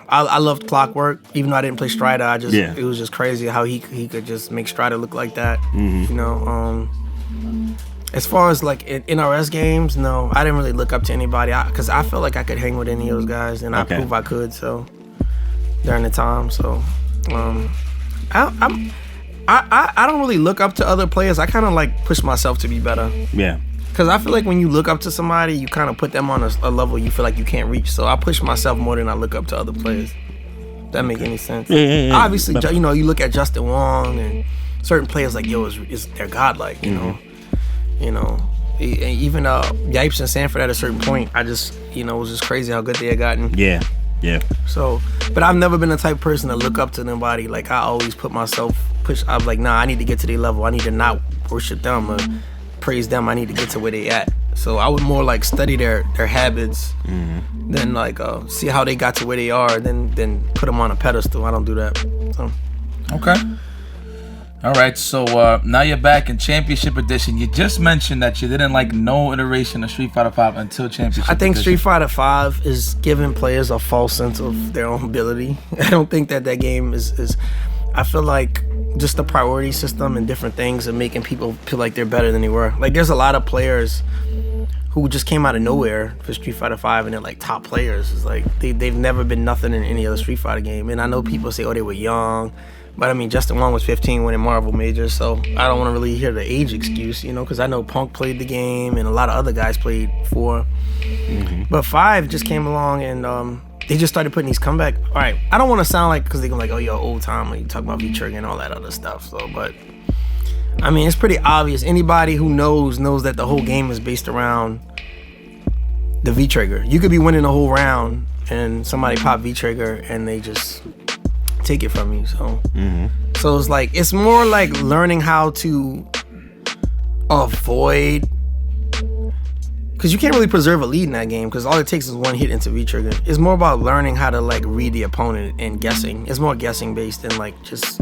I loved Clockwork, even though I didn't play Strider. It was just crazy how he could just make Strider look like that. Mm-hmm. You know. As far as like in NRS games, no, I didn't really look up to anybody because I felt like I could hang with any of those guys, and I proved I could. So during the time, so I don't really look up to other players. I kind of like push myself to be better. Yeah. Because I feel like when you look up to somebody, you kind of put them on a level you feel like you can't reach. So I push myself more than I look up to other players. That make any sense? Yeah. Obviously, you know, you look at Justin Wong and certain players like, yo, they're godlike, you know. You know, even Yipes and Sanford at a certain point, I just, you know, it was just crazy how good they had gotten. Yeah. So, but I've never been the type of person to look up to nobody. Like, I always put myself, I'm like, nah, I need to get to their level. I need to not worship them or praise them. I need to get to where they at. So I would more like study their habits than like see how they got to where they are, then put them on a pedestal. I don't do that. So. Okay. All right, so now you're back in Championship Edition. You just mentioned that you didn't like no iteration of Street Fighter V until Championship I think Edition. Street Fighter V is giving players a false sense of their own ability. I don't think that game is. I feel like just the priority system and different things are making people feel like they're better than they were. Like there's a lot of players who just came out of nowhere for Street Fighter V and they're like top players. It's like they've never been nothing in any other Street Fighter game. And I know people say, oh, they were young. But I mean, Justin Wong was 15 winning Marvel Majors, so I don't want to really hear the age excuse, because I know Punk played the game and a lot of other guys played 4. But 5 just came along and they just started putting these comeback. All right, I don't want to sound like, because they're like, oh, you're old time when you talk about V-Trigger and all that other stuff. So, but I mean, it's pretty obvious. Anybody who knows that the whole game is based around the V-Trigger. You could be winning the whole round and somebody pop V-Trigger and they just take it from you. So so it's like, it's more like learning how to avoid, because you can't really preserve a lead in that game because all it takes is one hit into V-Trigger. It's more about learning how to like read the opponent and guessing. It's more guessing based than like just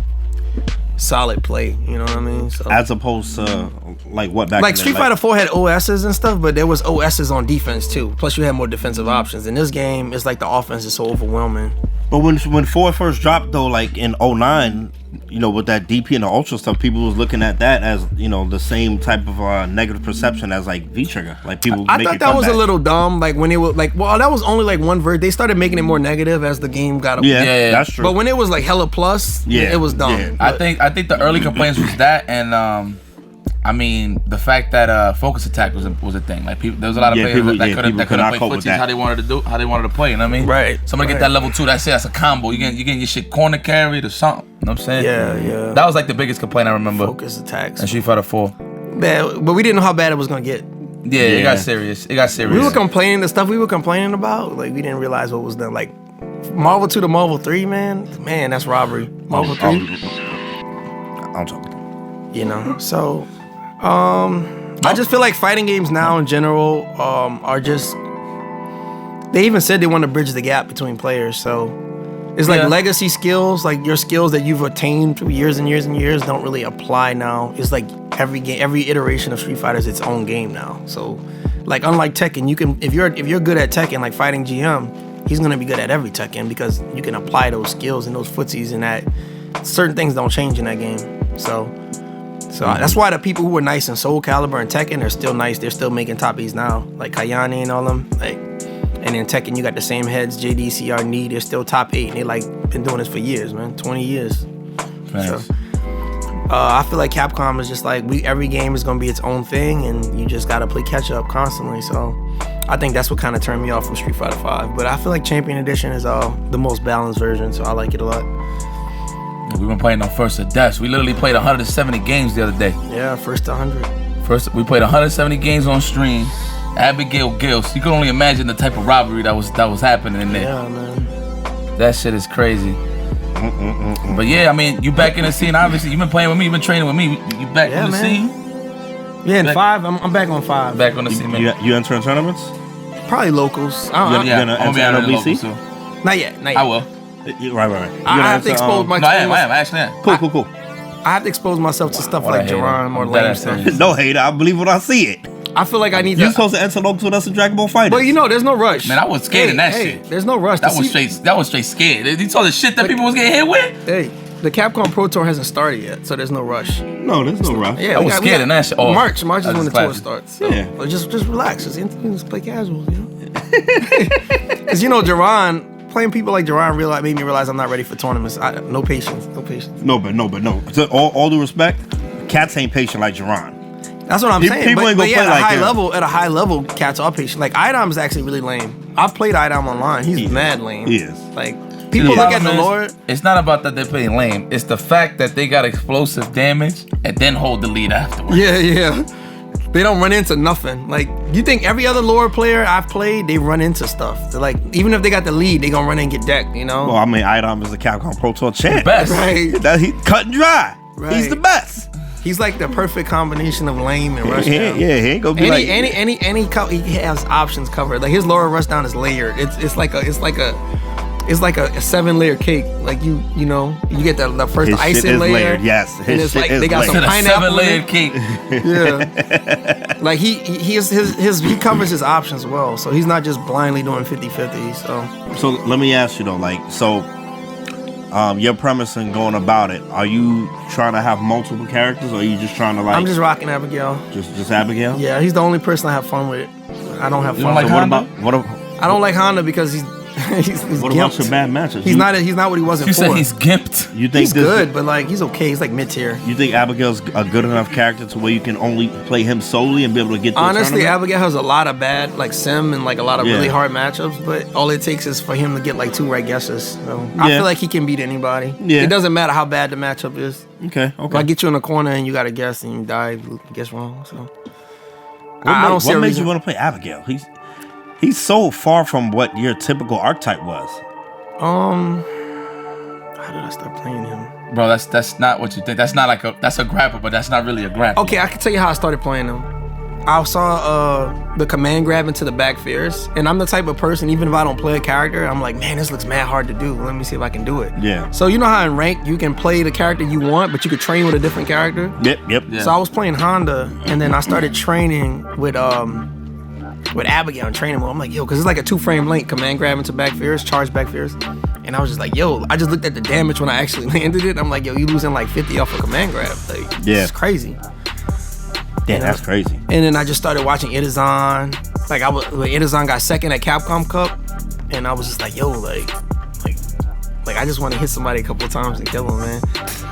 solid play, you know what I mean? So, as opposed to like what back like in Street Fighter 4 had OSs and stuff, but there was OSs on defense too. Plus you had more defensive options. In this game, it's like the offense is so overwhelming. But when 4 first dropped though, like in 09, with that DP and the Ultra stuff, people was looking at that as, the same type of negative perception as like V-Trigger. Like people I thought that was a little dumb. Like when it was like, well, that was only like one version. They started making it more negative as the game got up. Yeah, that's true. But when it was like hella plus, it was dumb. Yeah. I think the early complaints was that, and I mean the fact that focus attack was a thing. Like there was a lot of players that couldn't play footsies how they wanted to play. You know what I mean? Right. Somebody get that level 2. That's it. That's a combo. You getting your shit corner carried or something. You know what I'm saying? Yeah. That was like the biggest complaint I remember. Focus attacks. In Street Fighter 4. Bad, but we didn't know how bad it was gonna get. Yeah, it got serious. We were complaining the stuff we were complaining about. Like we didn't realize what was done. Like Marvel 2 to Marvel 3, man, that's robbery. Marvel 3. I'm talking. So. I just feel like fighting games now in general are just. They even said they want to bridge the gap between players. So it's like legacy skills, like your skills that you've attained through years and years and years, don't really apply now. It's like every iteration of Street Fighter is its own game now. So, like unlike Tekken, you can if you're good at Tekken, like fighting GM, he's gonna be good at every Tekken because you can apply those skills and those footsies and that certain things don't change in that game. So that's why the people who were nice in Soul Calibur and Tekken are still nice. They're still making top E's now, like Kayane and all them. Like, and in Tekken you got the same heads, JD, CR, Knee. They're still top 8. And they like been doing this for years, man, 20 years. Nice. So, I feel like Capcom is just like every game is gonna be its own thing, and you just gotta play catch up constantly. So I think that's what kind of turned me off from Street Fighter 5. But I feel like Champion Edition is the most balanced version, so I like it a lot. We've been playing on First to Death. We literally played 170 games the other day. Yeah, first to 100. We played 170 games on stream. Abigail Gills. You can only imagine the type of robbery that was happening in there. Yeah, man. That shit is crazy. But yeah, I mean, you back in the scene. Obviously, you've been playing with me. You've been training with me. You back in the scene. Yeah, in 5. I'm back on 5. Back on the scene, man. You entering tournaments? Probably locals. You gonna enter NOBC? Not yet. I will. Right. I have to expose my. No, I am. Actually, I am. Cool. I have to expose myself to stuff like Jerron or lame stuff. No hate. I believe when I see it. I feel like I need You're supposed to enter locals with us in Dragon Ball FighterZ. But there's no rush. Man, I was scared in that shit. There's no rush. That was straight scared. You saw the shit that people was getting hit with? Hey, the Capcom Pro Tour hasn't started yet, so there's no rush. No, there's no rush. Yeah, I was scared in that shit. Oh, March is when the tour starts. So yeah. Just relax. Just play casual, Because Jerron, playing people like Jerron made me realize I'm not ready for tournaments. No patience. No. So, all due respect, cats ain't patient like Jerron. That's what I'm saying. People ain't gonna play like him. At a high level, cats are patient. Like Idom is actually really lame. I've played Idom online. He's mad lame. He is. Like people look at the Lord. It's not about that they're playing lame. It's the fact that they got explosive damage and then hold the lead afterwards. Yeah. They don't run into nothing. Like, you think every other lore player I've played, they run into stuff. They're like, even if they got the lead, they gonna run in and get decked, Well, I mean, Idom is the Capcom Pro Tour champ. The best. Right. He cut and dry. Right. He's the best. He's like the perfect combination of lame and rush Yeah, down. he ain't gonna be like. He has options covered. Like his lower rush down is layered. It's like a 7-layer cake. Like you know, you get the first His shit icing is layer. layered, yes. And His it's shit like is they got layered. some a pineapple in 7-layered it. cake. Yeah. Like he covers his options well. So he's not just blindly doing 50-50. So let me ask you though, like, your premise in going about it, are you trying to have multiple characters, or are you just trying to like? I'm just rocking Abigail. just Abigail. Yeah, he's the only person I have fun with. I don't have You fun. don't like with Honda? I don't like Honda because he's What about your bad matches? He's not what he wasn't You for. said he's gimped. You think He's good, but like he's okay. He's like mid tier. You think Abigail's a good enough character to where you can only play him solely and be able to get? Honestly, tournament? Abigail has a lot of bad like sim and like a lot of really Yeah. hard matchups, but all it takes is for him to get like 2 right guesses. So I Yeah. feel like he can beat anybody. Yeah. It doesn't matter how bad the matchup is. Okay. If I get you in a corner and you got to guess and you die, you guess wrong. So What don't see a made reason. you want to play Abigail? He's so far from what your typical archetype was. How did I start playing him? Bro, that's not what you think. That's not like that's a grapple, but that's not really a grapple. Okay, I can tell you how I started playing him. I saw the command grab into the back fierce, and I'm the type of person, even if I don't play a character, I'm like, man, this looks mad hard to do. Let me see if I can do it. Yeah. So you know how in rank you can play the character you want, but you could train with a different character. Yep. Yeah. So I was playing Honda, and then I started training with Abigail and training mode. I'm like, yo, because it's like a 2-frame link, command grab into back fierce, charge back fierce. And I was just like, yo, I just looked at the damage when I actually landed it. I'm like, yo, you losing like 50 off a command grab. Like, Yeah. it's crazy. Damn, that's crazy. And then I just started watching Itazan. Like Itazan got second at Capcom Cup, and I was just like, yo, like I just want to hit somebody a couple of times and kill him, man.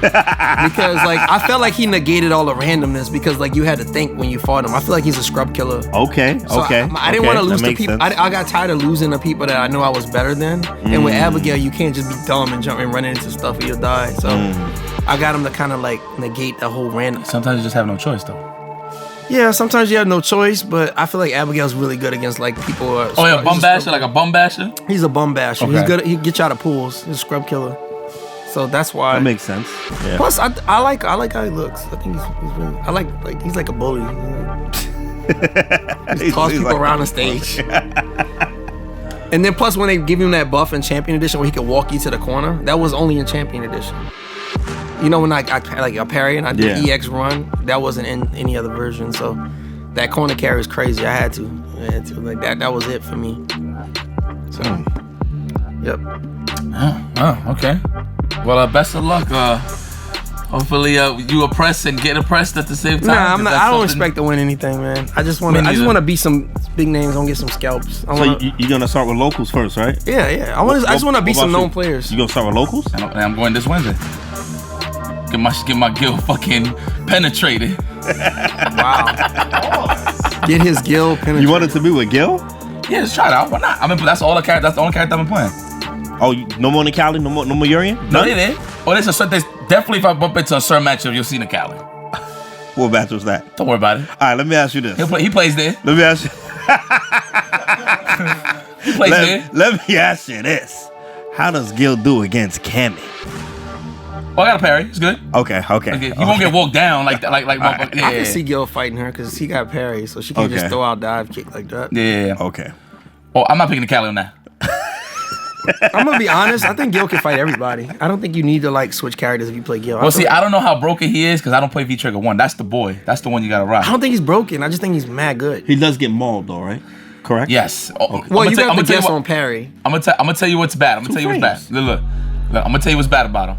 Because like I felt like he negated all the randomness because like you had to think when you fought him. I feel like he's a scrub killer. Okay. So I didn't want to lose to people. I got tired of losing to people that I knew I was better than. And with Abigail, you can't just be dumb and jump and run into stuff or you'll die. So I got him to kind of like negate the whole random. Sometimes you just have no choice, though. Yeah, sometimes you have no choice, but I feel like Abigail's really good against like people. Oh yeah, bum basher, like a bum basher. He's a bum basher. Okay. He's good. He get you out of pools. He's a scrub killer. So that's why. That makes sense. Yeah. Plus, I like how he looks. I think he's really. I like he's like a bully. He toss people like around the stage. And then plus, when they give him that buff in Champion Edition where he could walk you to the corner, that was only in Champion Edition. You know when I like a parry and I did EX run, that wasn't in any other version. So that corner carry is crazy. I had to. Like that was it for me. So, yep. Oh, okay. Well, best of luck. Hopefully, you oppress and get oppressed at the same time. Nah, I'm not, I don't expect to win anything, man. I just want to beat some big names. Don't get some scalps. You're gonna start with locals first, right? Yeah. I just want to beat some known players. You gonna start with locals? I'm going this Wednesday. Get my guild fucking penetrated. Wow. Get his guild penetrated. You want it to be with Gil? Yeah, let's try it out. Why not? I mean, that's the only character I've been playing. Oh, no more Nikali? No more Urian? No, they did. Oh, there's definitely if I bump into a certain matchup, you'll see Nikali. What match was that? Don't worry about it. All right, let me ask you this. He plays there. Let me ask you. He plays there. Let me ask you this. How does Gil do against Cammy? Oh, I got a parry. It's good. Okay. You won't get walked down like I can see Gil fighting her because he got parry, so she can just throw out dive kick like that. Yeah. Okay. Oh, I'm not picking Nikali on that. I'm gonna be honest. I think Gil can fight everybody. I don't think you need to like switch characters if you play Gil. Well, see, I don't know how broken he is because I don't play V-Trigger 1. That's the boy. That's the one you gotta rock. I don't think he's broken. I just think he's mad good. He does get mauled though, right? Correct? Yes. Oh, Well, you got to guess on parry. I'm gonna tell you what's bad. I'm gonna tell you what's bad. Look, I'm gonna tell you what's bad about him.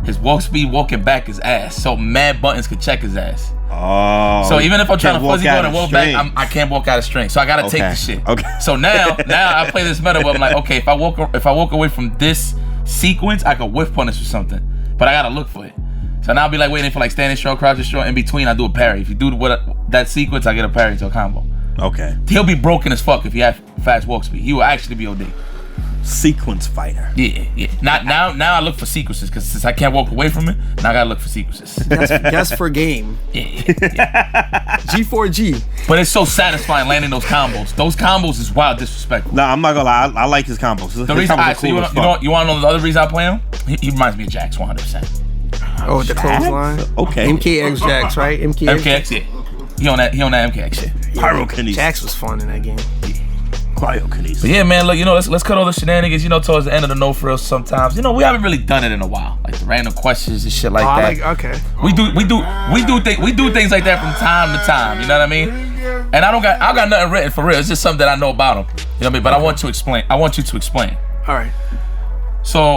His walk speed walking back is ass. So mad buttons could check his ass. Oh. So even if I'm trying to fuzzy go out and of walk back, I can't walk out of string. So I gotta take the shit. Okay. So now I play this meta where I'm like, okay, if I walk away from this sequence, I could whiff punish or something. But I gotta look for it. So now I'll be like waiting for like standing strong, crouching strong. In between, I do a parry. If you do that sequence, I get a parry to a combo. Okay. He'll be broken as fuck if he has fast walk speed. He will actually be OD. Sequence fighter. Yeah. Now I look for sequences because since I can't walk away from it, now I gotta look for sequences. That's for game. Yeah. G4G. But it's so satisfying landing those combos. Those combos is wild disrespectful. Nah, I'm not gonna lie. I like his combos. The reason, so you want to know the other reason I play him? He reminds me of Jax 100%. Oh, with the clothesline. Okay. MKX Jax, right? MKX, yeah. He on that MKX shit. Pyrokinesis. Jax was fun in that game. Cryokinesis. But yeah, man, look, let's cut all the shenanigans, towards the end of the No Frills sometimes. We haven't really done it in a while. Like the random questions and shit like that. Okay. We do things like that from time to time, you know what I mean? And I got nothing written for real. It's just something that I know about them. You know what I mean? But I want you to explain. All right. So,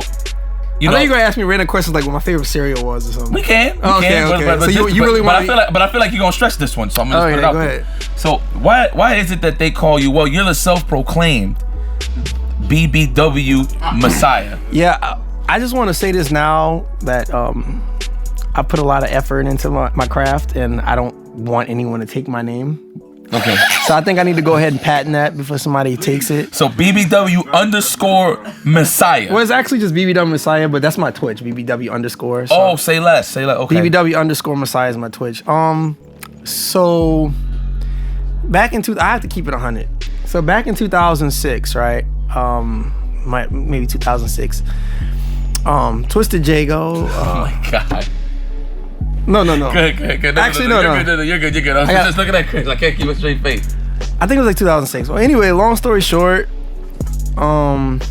I know you're gonna ask me random questions like what my favorite cereal was or something. We can. Okay. So you really want? But I feel like you're gonna stretch this one, so I'm gonna just put it out there. Ahead. So why is it that they call you? Well, you're the self-proclaimed BBW Messiah. Yeah, I just want to say this now that I put a lot of effort into my craft, and I don't want anyone to take my name. Okay. So I think I need to go ahead and patent that before somebody takes it. So BBW_Messiah. Well, it's actually just BBW Messiah, but that's my Twitch, BBW_. So Oh, say less. Okay. BBW_Messiah is my Twitch. So back in I have to keep it 100. So back in 2006, right? Maybe 2006. Twisted Jago. Oh my God. No. Good. Actually, no. You're good. I was just looking at Chris. I can't keep a straight face. I think it was like 2006. Well, anyway, long story short, I'm not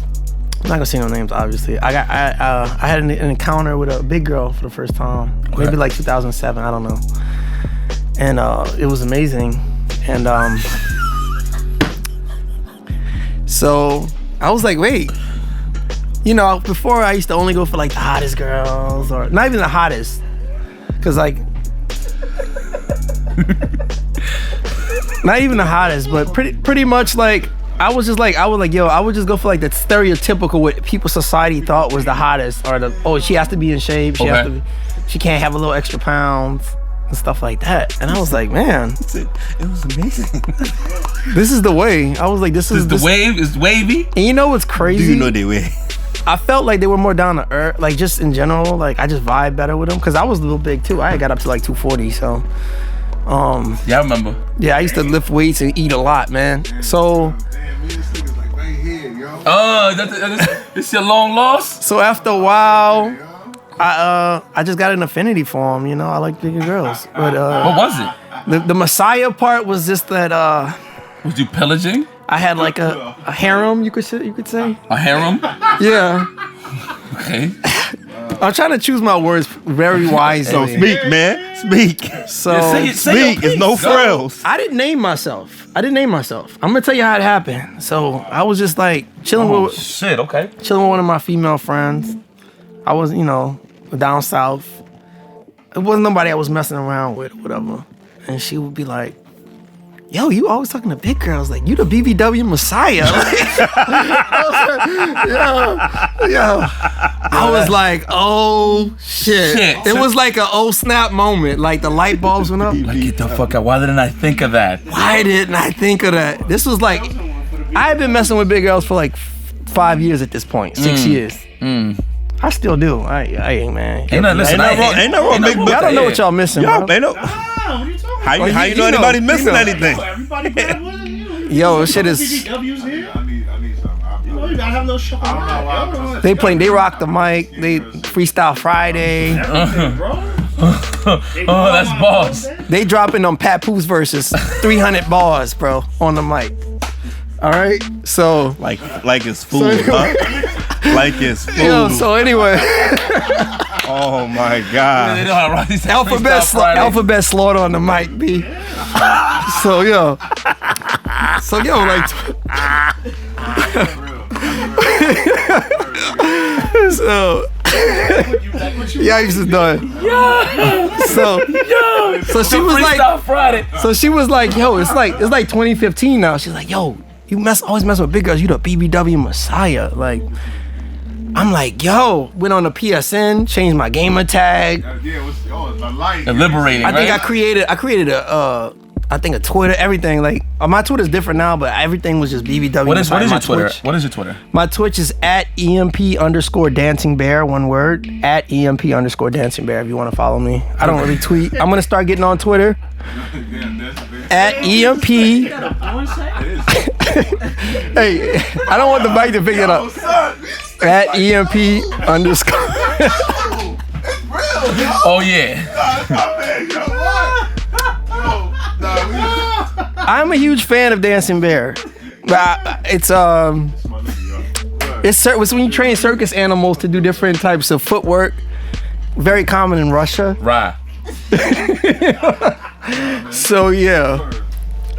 gonna say no names, obviously. I had an encounter with a big girl for the first time, maybe like 2007. I don't know, and it was amazing. And so I was like, wait, before I used to only go for like the hottest girls, or not even the hottest. Cause like, not even the hottest, but pretty much like I would just go for like the stereotypical what people society thought was the hottest, or she has to be in shape, she can't have a little extra pounds and stuff like that. And I was like, man, It was amazing. this is the way. I was like, this is the wave is wavy. And you know what's crazy? Do you know they were? I felt like they were more down to earth, like just in general, like I just vibe better with them because I was a little big too. I got up to like 240, so Yeah, I remember. yeah, I used to lift weights and eat a lot, man. So This your long loss? so after a while, I just got an affinity for them, I like bigger girls. But What was it? the Messiah part was just that Was you pillaging? I had like a harem, you could say. A harem? Yeah. Okay. I'm trying to choose my words very wisely. Speak, man. Speak. So Say Speak. It's no frills. I didn't name myself. I'm gonna tell you how it happened. So I was just like chilling with Shit, okay. one of my female friends. I was, down south. It wasn't nobody I was messing around with or whatever. And she would be like, yo, you always talking to big girls. Like, you the BBW Messiah. I was like, oh, shit. It was like an oh, snap moment. Like, the light bulbs went up. Like, get the fuck out. Why didn't I think of that? Why didn't I think of that? This was like, I had been messing with big girls for like 5 years at this point. 6 years. I still do. I ain't, man. Ain't nothing wrong, big Y'all don't know what y'all missing, Y'all, bro. ain't no. How you know anybody's missing anything? Everybody grab one of you. Yo, this shit is. BBW's here. I need something. You gotta have a little show. They rock the mic. They freestyle Friday. Oh, that's boss. They dropping on Papoose verses 300 bars, bro, on the mic. All right, so Like it's food, huh? Like it's food. yo, so anyway, Oh my God. They know how to write these alphabet slaughter on the mic, B. So yo, like. So Yipes is done. So she was like, Friday. so she was like, yo, it's like 2015 now. She's like, yo, you always mess with big girls. You the BBW Messiah. Like, I'm like, yo, went on the PSN, changed my gamer tag. Liberating. I think right? I created a Twitter, everything. Like, my Twitter's different now, but everything was just BBW. What is Messiah. your Twitter? What is your Twitter? My Twitch is @EMP_Dancing Bear, one word. @EMP_Dancing Bear if you want to follow me. I don't really tweet. I'm gonna start getting on Twitter. @EMP. Hey, I don't want the mic to pick it up. @EMP_. Oh yeah. I'm a huge fan of Dancing Bear. But it's when you train circus animals to do different types of footwork. Very common in Russia. Right. So yeah.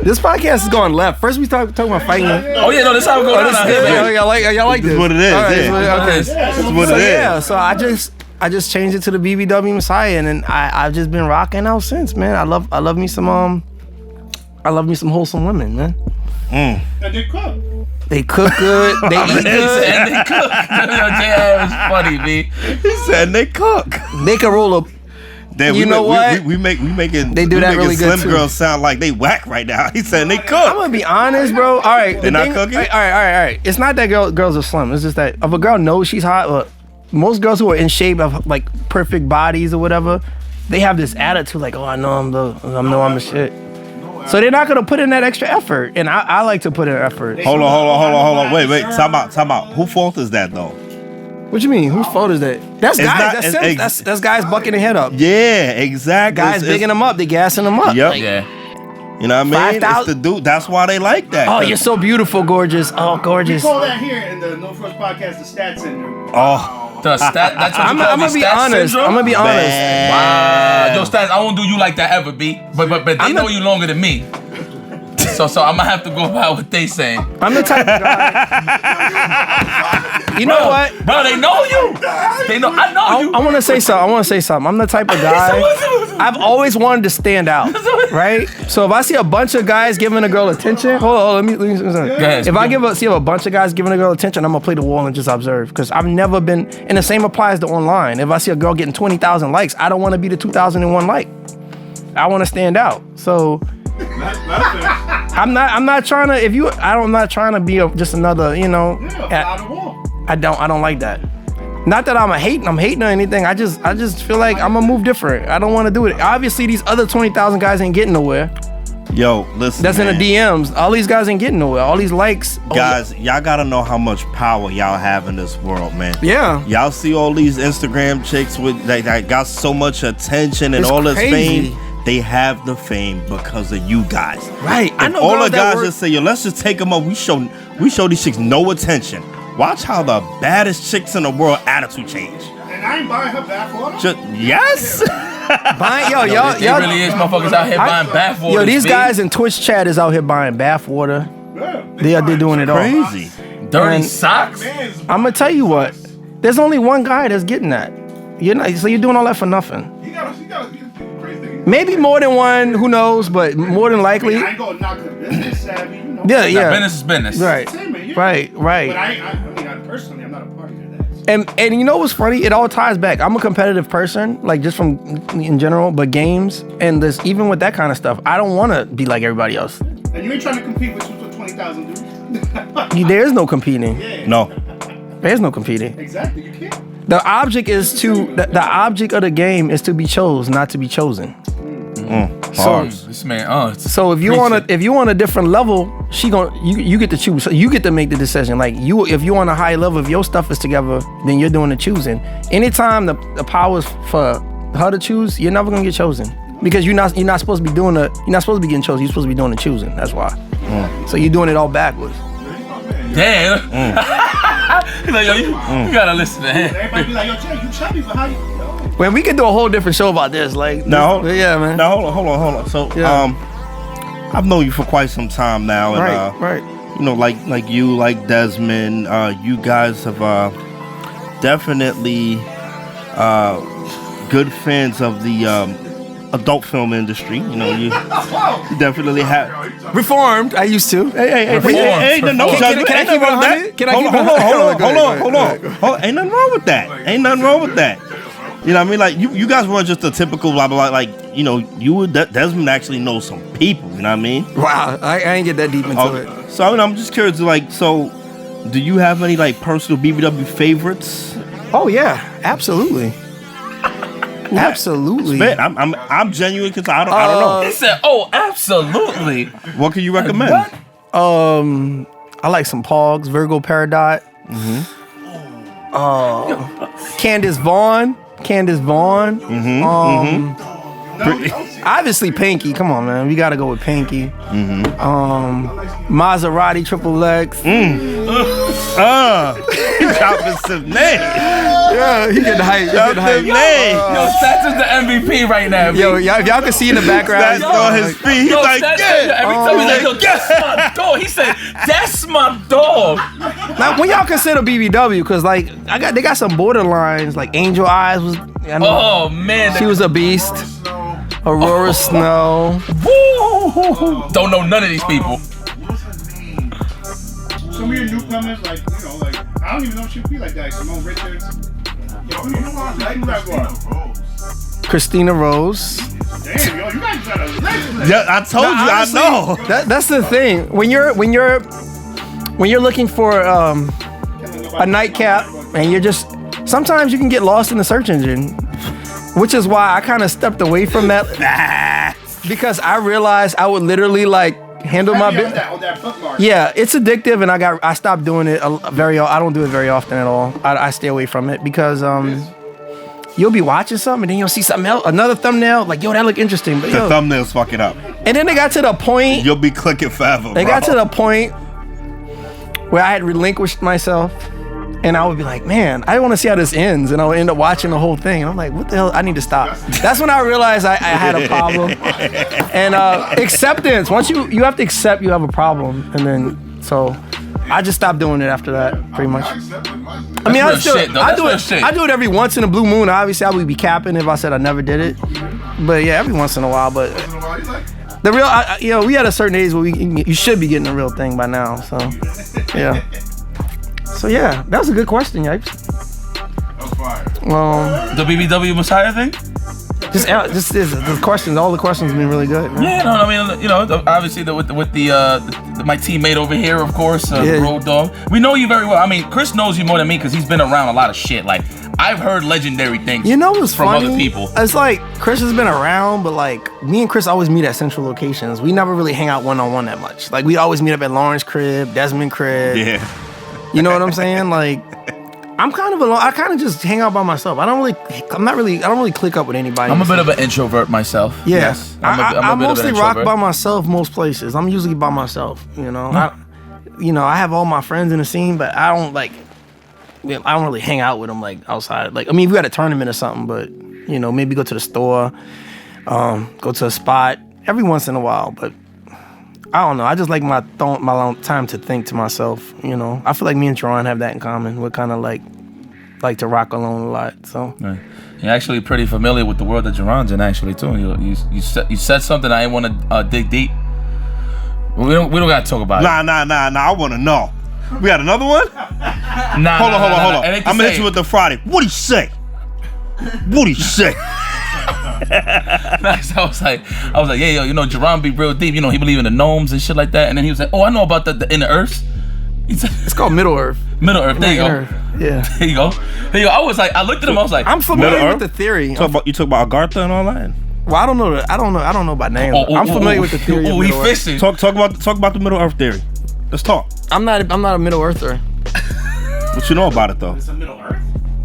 This podcast is going left. First we talking about fighting. Oh yeah, no, this is how we go down out here, baby. Y'all like this? This is what it is. All right, Yeah. okay. This is what it is. Yeah, so I just changed it to the BBW Messiah, and then I've just been rocking out since, man. I love me some wholesome women, man. And they cook. They cook good. They eat good. And they cook. Yo, J.I. was funny, B. He said they cook. They can roll up. Damn, You know what? We making They do that really good, Slim too. Girls sound like they whack right now. He said they I'm cook. gonna be honest, bro. All right, They're not cooking? All right. It's not that girls are slim. It's just that if a girl knows she's hot, most girls who are in shape of like perfect bodies or whatever, they have this attitude like, oh, I know I'm the shit. So they're not gonna put in that extra effort, and I like to put in effort. Hold on. Wait. Time out. Who fault is that though? What you mean? Whose fault is that? That's It's guys. not- That's it's- Sims. That's guys bucking their head up. Yeah, exactly. Guys bigging them up. They gassing them up. Yep. Like, Yeah. You know what I mean? 5,000 It's the dude. That's why they like that. oh, you're so beautiful, gorgeous. Oh, We gorgeous. call that here in the No Frills podcast the stat syndrome. Oh, That's what I'm you call gonna be stats honest. syndrome? I'm gonna be honest. man. Yo, Stats, I won't do you like that ever, B. But they I'm know not- you longer than me. So I'm gonna have to go by what they saying. I'm the type of guy. You know what? Bro, they know you. They know. I know you. I want to say something. I'm the type of guy. I've always wanted to stand out, right? So if I see a bunch of guys giving a girl attention, hold on, let me ahead, if I see a bunch of guys giving a girl attention, I'm gonna play the wall and just observe, because I've never been. And the same applies to online. If I see a girl getting 20,000 likes, I don't want to be the 2001 like. I want to stand out. So I'm not trying to. I'm not trying to be just another. I don't like that. Not that I'm hating or anything. I just feel like I'm gonna move different. I don't want to do it. Obviously, these other 20,000 guys ain't getting nowhere. yo, listen. That's man. in the DMs. All these guys ain't getting nowhere. All these likes. Guys, y'all gotta know how much power y'all have in this world, man. Yeah. Y'all see all these Instagram chicks with that got so much attention and It's all this crazy. fame. They have the fame because of you guys. Right. I If know all girls the that guys work- just say, yo, let's just take them up. We show these chicks no attention. Watch how the baddest chicks in the world attitude change. And I ain't buying her back water. Just, yes. Buying, It really is motherfuckers out here buying bathwater. Yo, these guys in Twitch chat is out here buying bathwater. Yeah, They're doing it all. Crazy. dirty and- socks. I'm gonna tell you what. There's only one guy that's getting that. So you're doing all that for nothing. You gotta crazy. Maybe more than one. Who knows? But more than likely. I ain't gonna knock the business savvy. Yeah, yeah. Business is business. Right. Same, man, yeah. Right. But Right. I personally, I'm not a party to that. And you know what's funny? It all ties back. I'm a competitive person, like just from in general, but games and this, even with that kind of stuff, I don't want to be like everybody else. And you ain't trying to compete with 20,000 dudes. There is no competing. Yeah. No. There's no competing. Exactly. You can't. The object is the object of the game is to be chose, not to be chosen. Bars. This man, So if you on a different level, you get to choose. So you get to make the decision. Like if you on a high level, if your stuff is together, then you're doing the choosing. Anytime the power is for her to choose, you're never gonna get chosen. Because you're not supposed to be doing you're not supposed to be getting chosen, you're supposed to be doing the choosing. That's why. So you're doing it all backwards. damn. Like, yo, you gotta listen to him. Everybody be like, yo, Jay, you chubby, but how you? Well, we could do a whole different show about this. Like yeah, man. Now hold on. So Yeah. I've known you for quite some time now, and Right. you know, like you, like Desmond, you guys have definitely good fans of the adult film industry. You know, you definitely have. Reformed. I used to. Hey, Perform. no Can judgment. I Ain't keep it nothing wrong with 100? that. Can I Hold keep it on, 100? hold on. Ain't nothing wrong with that. Ain't nothing wrong with that. You know what I mean? Like, you guys weren't just a typical blah, blah, blah. Like, you know, Desmond actually knows some people. You know what I mean? Wow, I ain't get that deep into it. So, I mean, I'm just curious, like, so do you have any, like, personal BBW favorites? Oh yeah, absolutely. Absolutely. Man, I'm genuine because I don't know. He said, "Oh, absolutely." What can you recommend? I like some Pogs, Virgo Peridot. Candace Vaughn. Candace Vaughn. Obviously Pinky. Come on, man. We gotta go with Pinky. Maserati Triple X. He dropping some names. Yeah, he getting hype. Dropping names. Yo, Stats is the MVP right now. Yo, if y'all can see in the background. That's on his feet. He's like, yeah. Every time he's like, yo, that's my dog. He said, that's my dog. Now, when y'all consider BBW, because like they got some borderlines. Like Angel Eyes was. Oh man, she was a beast. Aurora Snow. Woo! Don't know none of these people. What's her name? Some of your newcomers, like, you know, like, I don't even know if she'd be like that. Simone Richards. Yo, you know what? Like Christina Rose. Damn, yo, you guys got a legend. Yeah, I told you, honestly, I know. That's the thing. When you're looking for a nightcap and you're just sometimes you can get lost in the search engine, which is why I kind of stepped away from that because I realized I would literally like handle my business. Yeah, it's addictive, and I stopped doing it I don't do it very often at all. I stay away from it because you'll be watching something and then you'll see something else, another thumbnail, like, yo, that look interesting. But, the thumbnails fuck it up. And then they got to the point. You'll be clicking forever, They got to the point where I had relinquished myself. And I would be like, man, I want to see how this ends. And I would end up watching the whole thing. And I'm like, what the hell? I need to stop. That's when I realized I had a problem. And acceptance. Once you have to accept you have a problem. And then, so I just stopped doing it after that, pretty much. I mean, I do it every once in a blue moon. Obviously, I would be capping if I said I never did it. But yeah, every once in a while. But the real, we at a certain age where you should be getting the real thing by now. So, yeah. So yeah, that was a good question, Yipes. That was fire. The BBW Messiah thing? Just the questions. All the questions have been really good. Man. Yeah, no, I mean, obviously with my teammate over here, of course, the Road Dog. We know you very well. I mean, Chris knows you more than me because he's been around a lot of shit. Like, I've heard legendary things. You know what's from funny? Other people. It's like Chris has been around, but like me and Chris always meet at central locations. We never really hang out one-on-one that much. Like we always meet up at Lauren's crib, Desmond crib. Yeah. You know what I'm saying? Like, I'm kind of alone. I kind of just hang out by myself. I don't really click up with anybody. I'm a bit of an introvert myself. Yeah. Yes. I mostly rock by myself most places. I'm usually by myself, you know. I have all my friends in the scene, but I don't really hang out with them like outside. Like, I mean, if we had a tournament or something, but, maybe go to the store, go to a spot every once in a while, but I don't know. I just like my own time to think to myself. I feel like me and Teron have that in common. We're kind of like to rock alone a lot. So right. You're actually pretty familiar with the world that Teron's in, actually too. You said something I want to dig deep. We don't gotta talk about it. Nah. I want to know. We got another one? Nah. Hold on. I'm gonna hit you with the Friday. What'd he say? Nice. I was like, yeah, yo, Jerron be real deep. He believe in the gnomes and shit like that. And then he was like, oh, I know about the inner earths. It's called Middle Earth. Middle Earth. There you go. Earth. Yeah. There you go. I was like, I looked at him. I was like, I'm familiar with the theory. You talk about Agartha and all that. Well, I don't know. I don't know about names. I'm familiar with the theory. Oh, he fishing. Talk about the Middle Earth theory. Let's talk. I'm not a Middle Earther. What you know about it though? It's a Middle Earth.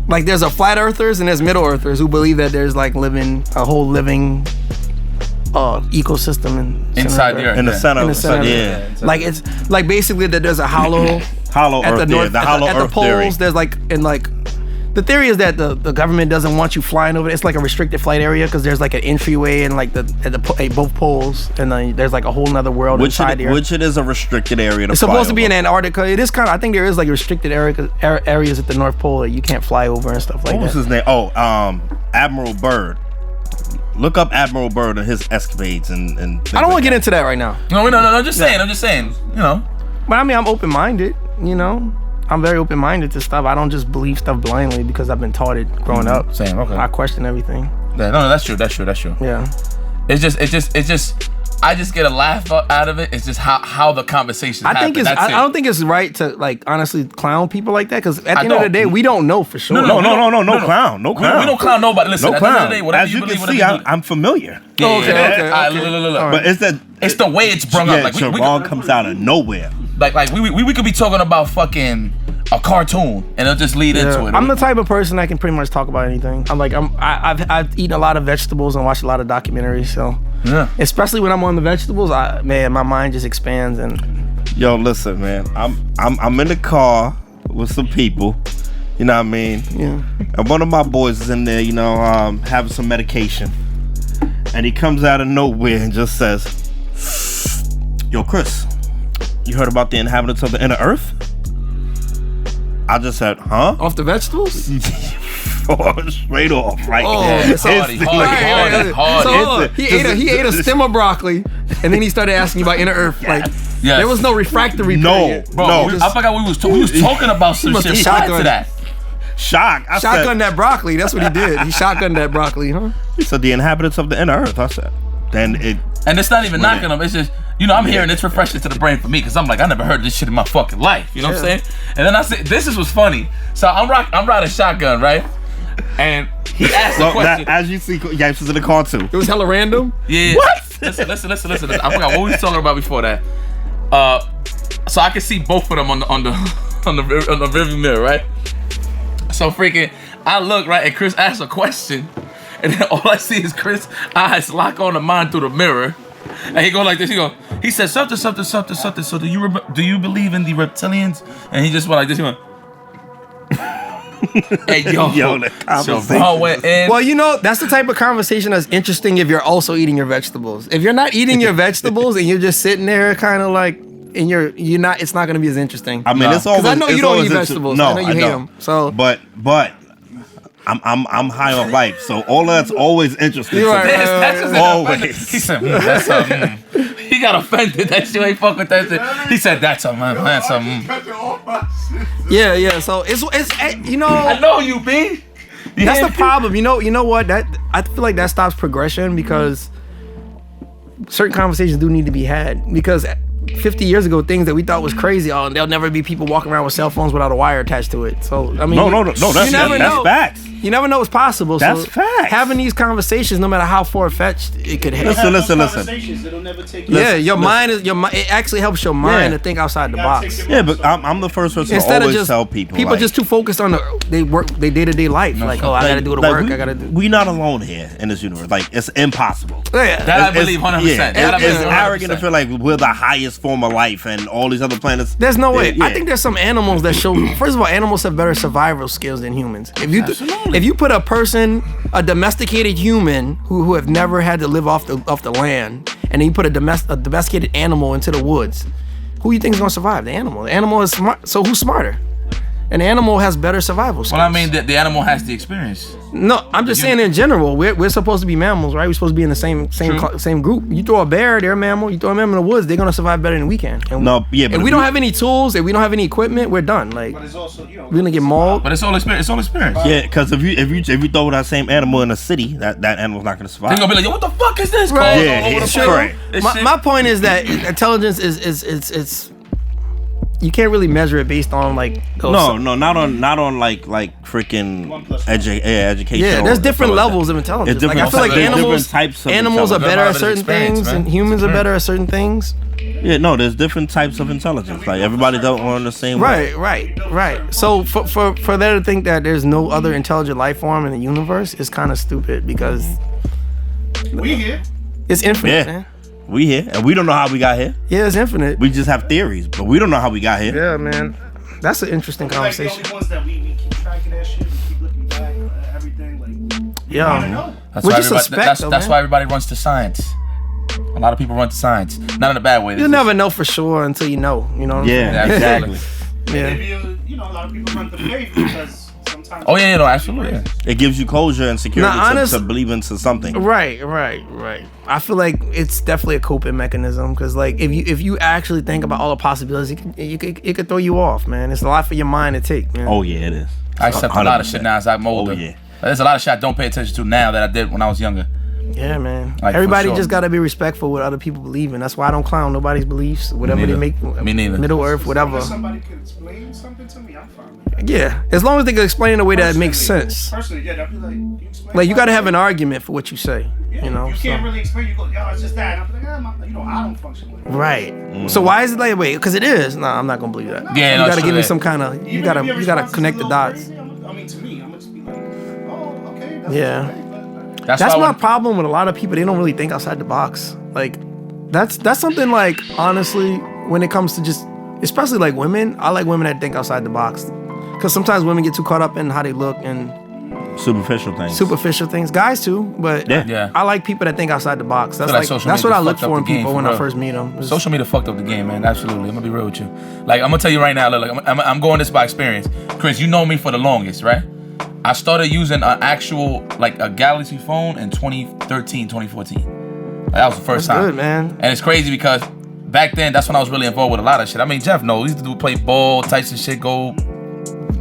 Like there's a flat earthers and there's Middle Earthers who believe that there's like a whole living ecosystem inside the earth. In the center. Yeah. Like it's like basically that there's a hollow Earth north, theory. The hollow at Earth the poles. theory. There's the theory is that the government doesn't want you flying over. It's like a restricted flight area because there's like an entryway and like at both poles, and then there's like a whole nother world inside there. Which it is a restricted area. It's supposed to be in Antarctica. It is kind of. I think there is like restricted areas at the North Pole that you can't fly over and stuff like that. What was his name? Oh, Admiral Byrd. Look up Admiral Byrd and his escapades and I don't want to get into that right now. No. I'm just saying. But I mean, I'm open-minded. I'm very open-minded to stuff. I don't just believe stuff blindly because I've been taught it growing up. Same, okay. I question everything. Yeah, no, that's true. Yeah. It's just I just get a laugh out of it. It's just how the conversation happens. I don't think it's right to like honestly clown people like that because at the end of the day we don't know for sure. No clown. We don't clown nobody. Listen, no at clown. the end of the day, whatever As you believe, can see, I'm familiar. Okay. Look. But it's the way it's brung up. Like Jerron comes out of nowhere. Like we could be talking about fucking a cartoon, and it'll just lead into it. I'm the type of person that can pretty much talk about anything. I've eaten a lot of vegetables and watched a lot of documentaries. So Yeah. especially when I'm on the vegetables, my mind just expands. And Yo, listen, man. I'm in the car with some people. You know what I mean? yeah, And one of my boys is in there, you know, having some medication. And he comes out of nowhere and just says, "Yo, Chris, you heard about the inhabitants of the inner earth?" I just said, "Huh?" off the vegetables. Straight off, right? Oh, That's hardy. So hold on. He ate a stem of broccoli, and then he started asking you about inner earth. Like Yes. there was no refractory No. period. Bro, No. I forgot we was talking about some must shit have prior to shotgunned. that. Shock. I Shotgun said, that broccoli. That's what he did. He shotgunned that broccoli, huh? he said the inhabitants of the inner earth. I said, then it. And it's not even knocking them. It's just, I'm hearing it's refreshing to the brain for me because I'm like, I never heard this shit in my fucking life. You know what I'm saying? And then I said, this is what's funny. So I'm riding shotgun, right? And he asked a Well, question. as you see, Yipes is in the car too. It was hella random. Yeah. What? Listen. I forgot what we was talking about before that. So I can see both of them on the rearview mirror, right? So freaking, I look right, and Chris asks a question, and then all I see is Chris' eyes lock on to mine through the mirror, and he go like this. He said something. So do you believe in the reptilians? And he just went like this. He went. Hey yo, the so conversation. bro went in. Well, that's the type of conversation that's interesting if you're also eating your vegetables. If you're not eating your vegetables and you're just sitting there kind of like, and you're not, it's not going to be as interesting. I mean, No. it's always. Because I know you it's don't always eat vegetables. No, I know you hate them. So, But I'm high on life, so all that's always interesting. You are, That's just Always. He said, that's a. He got offended that you ain't fuck with that shit. He said, that's a man. That's a. yeah. So it's I know you, B. that's the problem. You know what? That I feel like that stops progression because certain conversations do need to be had. Because 50 years ago, things that we thought was crazy, and there'll never be people walking around with cell phones without a wire attached to it. So I mean, No. That's facts. You never know what's possible. That's so facts. Having these conversations, no matter how far fetched it could hit. Listen. It'll never take Yeah, your mind. It actually helps your mind Yeah. to think outside the gotta box. take your- Yeah, but I'm the first person to Instead of always just tell people. people like, just too focused on their day-to-day life. Like, I gotta do the like, work. I gotta do. We not alone here in this universe. Like, it's impossible. Yeah. That I It's- believe 100%. yeah, That I it's believe 100%. arrogant to feel like we're the highest form of life and all these other planets. There's no way. Yeah. I think there's some animals that show. First of all, animals have better survival skills than humans. Absolutely. If you put a domesticated human who have never had to live off the land, and then you put a domesticated animal into the woods, who you think is gonna survive? The animal. The animal is smart. So who's smarter? An animal has better survival skills. Well, I mean, the animal has the experience. No, I'm just saying in general, we're supposed to be mammals, right? We're supposed to be in the same group. You throw a bear, they're a mammal. You throw a mammal in the woods, they're gonna survive better than we can. And No, yeah, but if if we don't you- have any tools, if we don't have any equipment, we're done. Like But it's also, we're gonna get mauled. But it's all experience. It's all experience. Yeah, because if you throw that same animal in a city, that animal's not gonna survive. They're gonna be like, yo, what the fuck is this? Right. Calls Yeah, all over the it's place. true. This shit- My point is that intelligence is you can't really measure it based on like No, not on like freaking 1 + 1. education. Yeah, or there's different something like levels that. of intelligence. It's Like I different- feel like there's animals different types of animals are intelligence. better at It's certain experience, things, man. and humans are better at certain things. Yeah, no, there's different types of intelligence. Like everybody don't want the same way. Right. So for there to think that there's no other intelligent life form in the universe is kind of stupid because we here. it's infinite, Yeah. man. We here, and we don't know how we got here. Yeah, it's infinite. We just have theories, but we don't know how we got here. Yeah, man. That's an interesting We're like the conversation. only ones that we keep track of that shit. We keep looking back at everything. Like, I Yeah. know. That's What why you everybody, suspect, that's, though, that's man? why everybody runs to science. A lot of people run to science. Not in a bad way. You'll never know for sure until you know. You know what I'm Yeah, Yeah, exactly. saying? Maybe, a lot of people run to faith because sometimes. Oh yeah, no, absolutely. Yeah. It gives you closure and security Nah, honest- to believe into something. Right. I feel like it's definitely a coping mechanism because, like, if you actually think about all the possibilities, it could throw you off, man. It's a lot for your mind to take, man. Oh yeah, it is. I accept a lot of shit now as I'm older. Oh, yeah. There's a lot of shit I don't pay attention to now that I did when I was younger. Yeah, man. Like, for Everybody sure. just gotta be respectful what other people believe in. That's why I don't clown nobody's beliefs, whatever they neither. make. Me neither. Middle Earth, whatever. If somebody can explain something to me, I'm fine with that. Yeah, as long as they can explain it in a way that makes Personally, sense. Personally, yeah, I'd be like, you explain Like you gotta have something? an argument for what you say. Yeah, you know. you can't so. really explain. You go, yo, it's just that. And I'm like, I don't function with it. Right. So why is it like wait? Because it is. No, I'm not gonna believe that. Yeah, you no, gotta true give me that. some kind of. You Even if your gotta response is connect a the little dots. crazy, I mean, to me, I'm gonna just be like, oh, okay. That's Yeah. okay, but, That's why my when- problem with a lot of people. They don't really think outside the box. Like, that's something like honestly, when it comes to just, especially like women, I like women that think outside the box. Because sometimes women get too caught up in how they look and superficial things. Guys too, but Yeah. I like people that think outside the box. That's feel like like social that's what media I look fucked up for in the game people for when I real. first meet them. Social media fucked up the game, man. Absolutely. I'm gonna be real with you. Like, I'm gonna tell you right now. Look, I'm going this by experience. Chris, you know me for the longest, right? I started using an actual, like, a Galaxy phone in 2013, 2014. Like, that was the first That's time. good, man. And it's crazy because back then, that's when I was really involved with a lot of shit. I mean, Jeff knows. We used to play ball, types of shit, go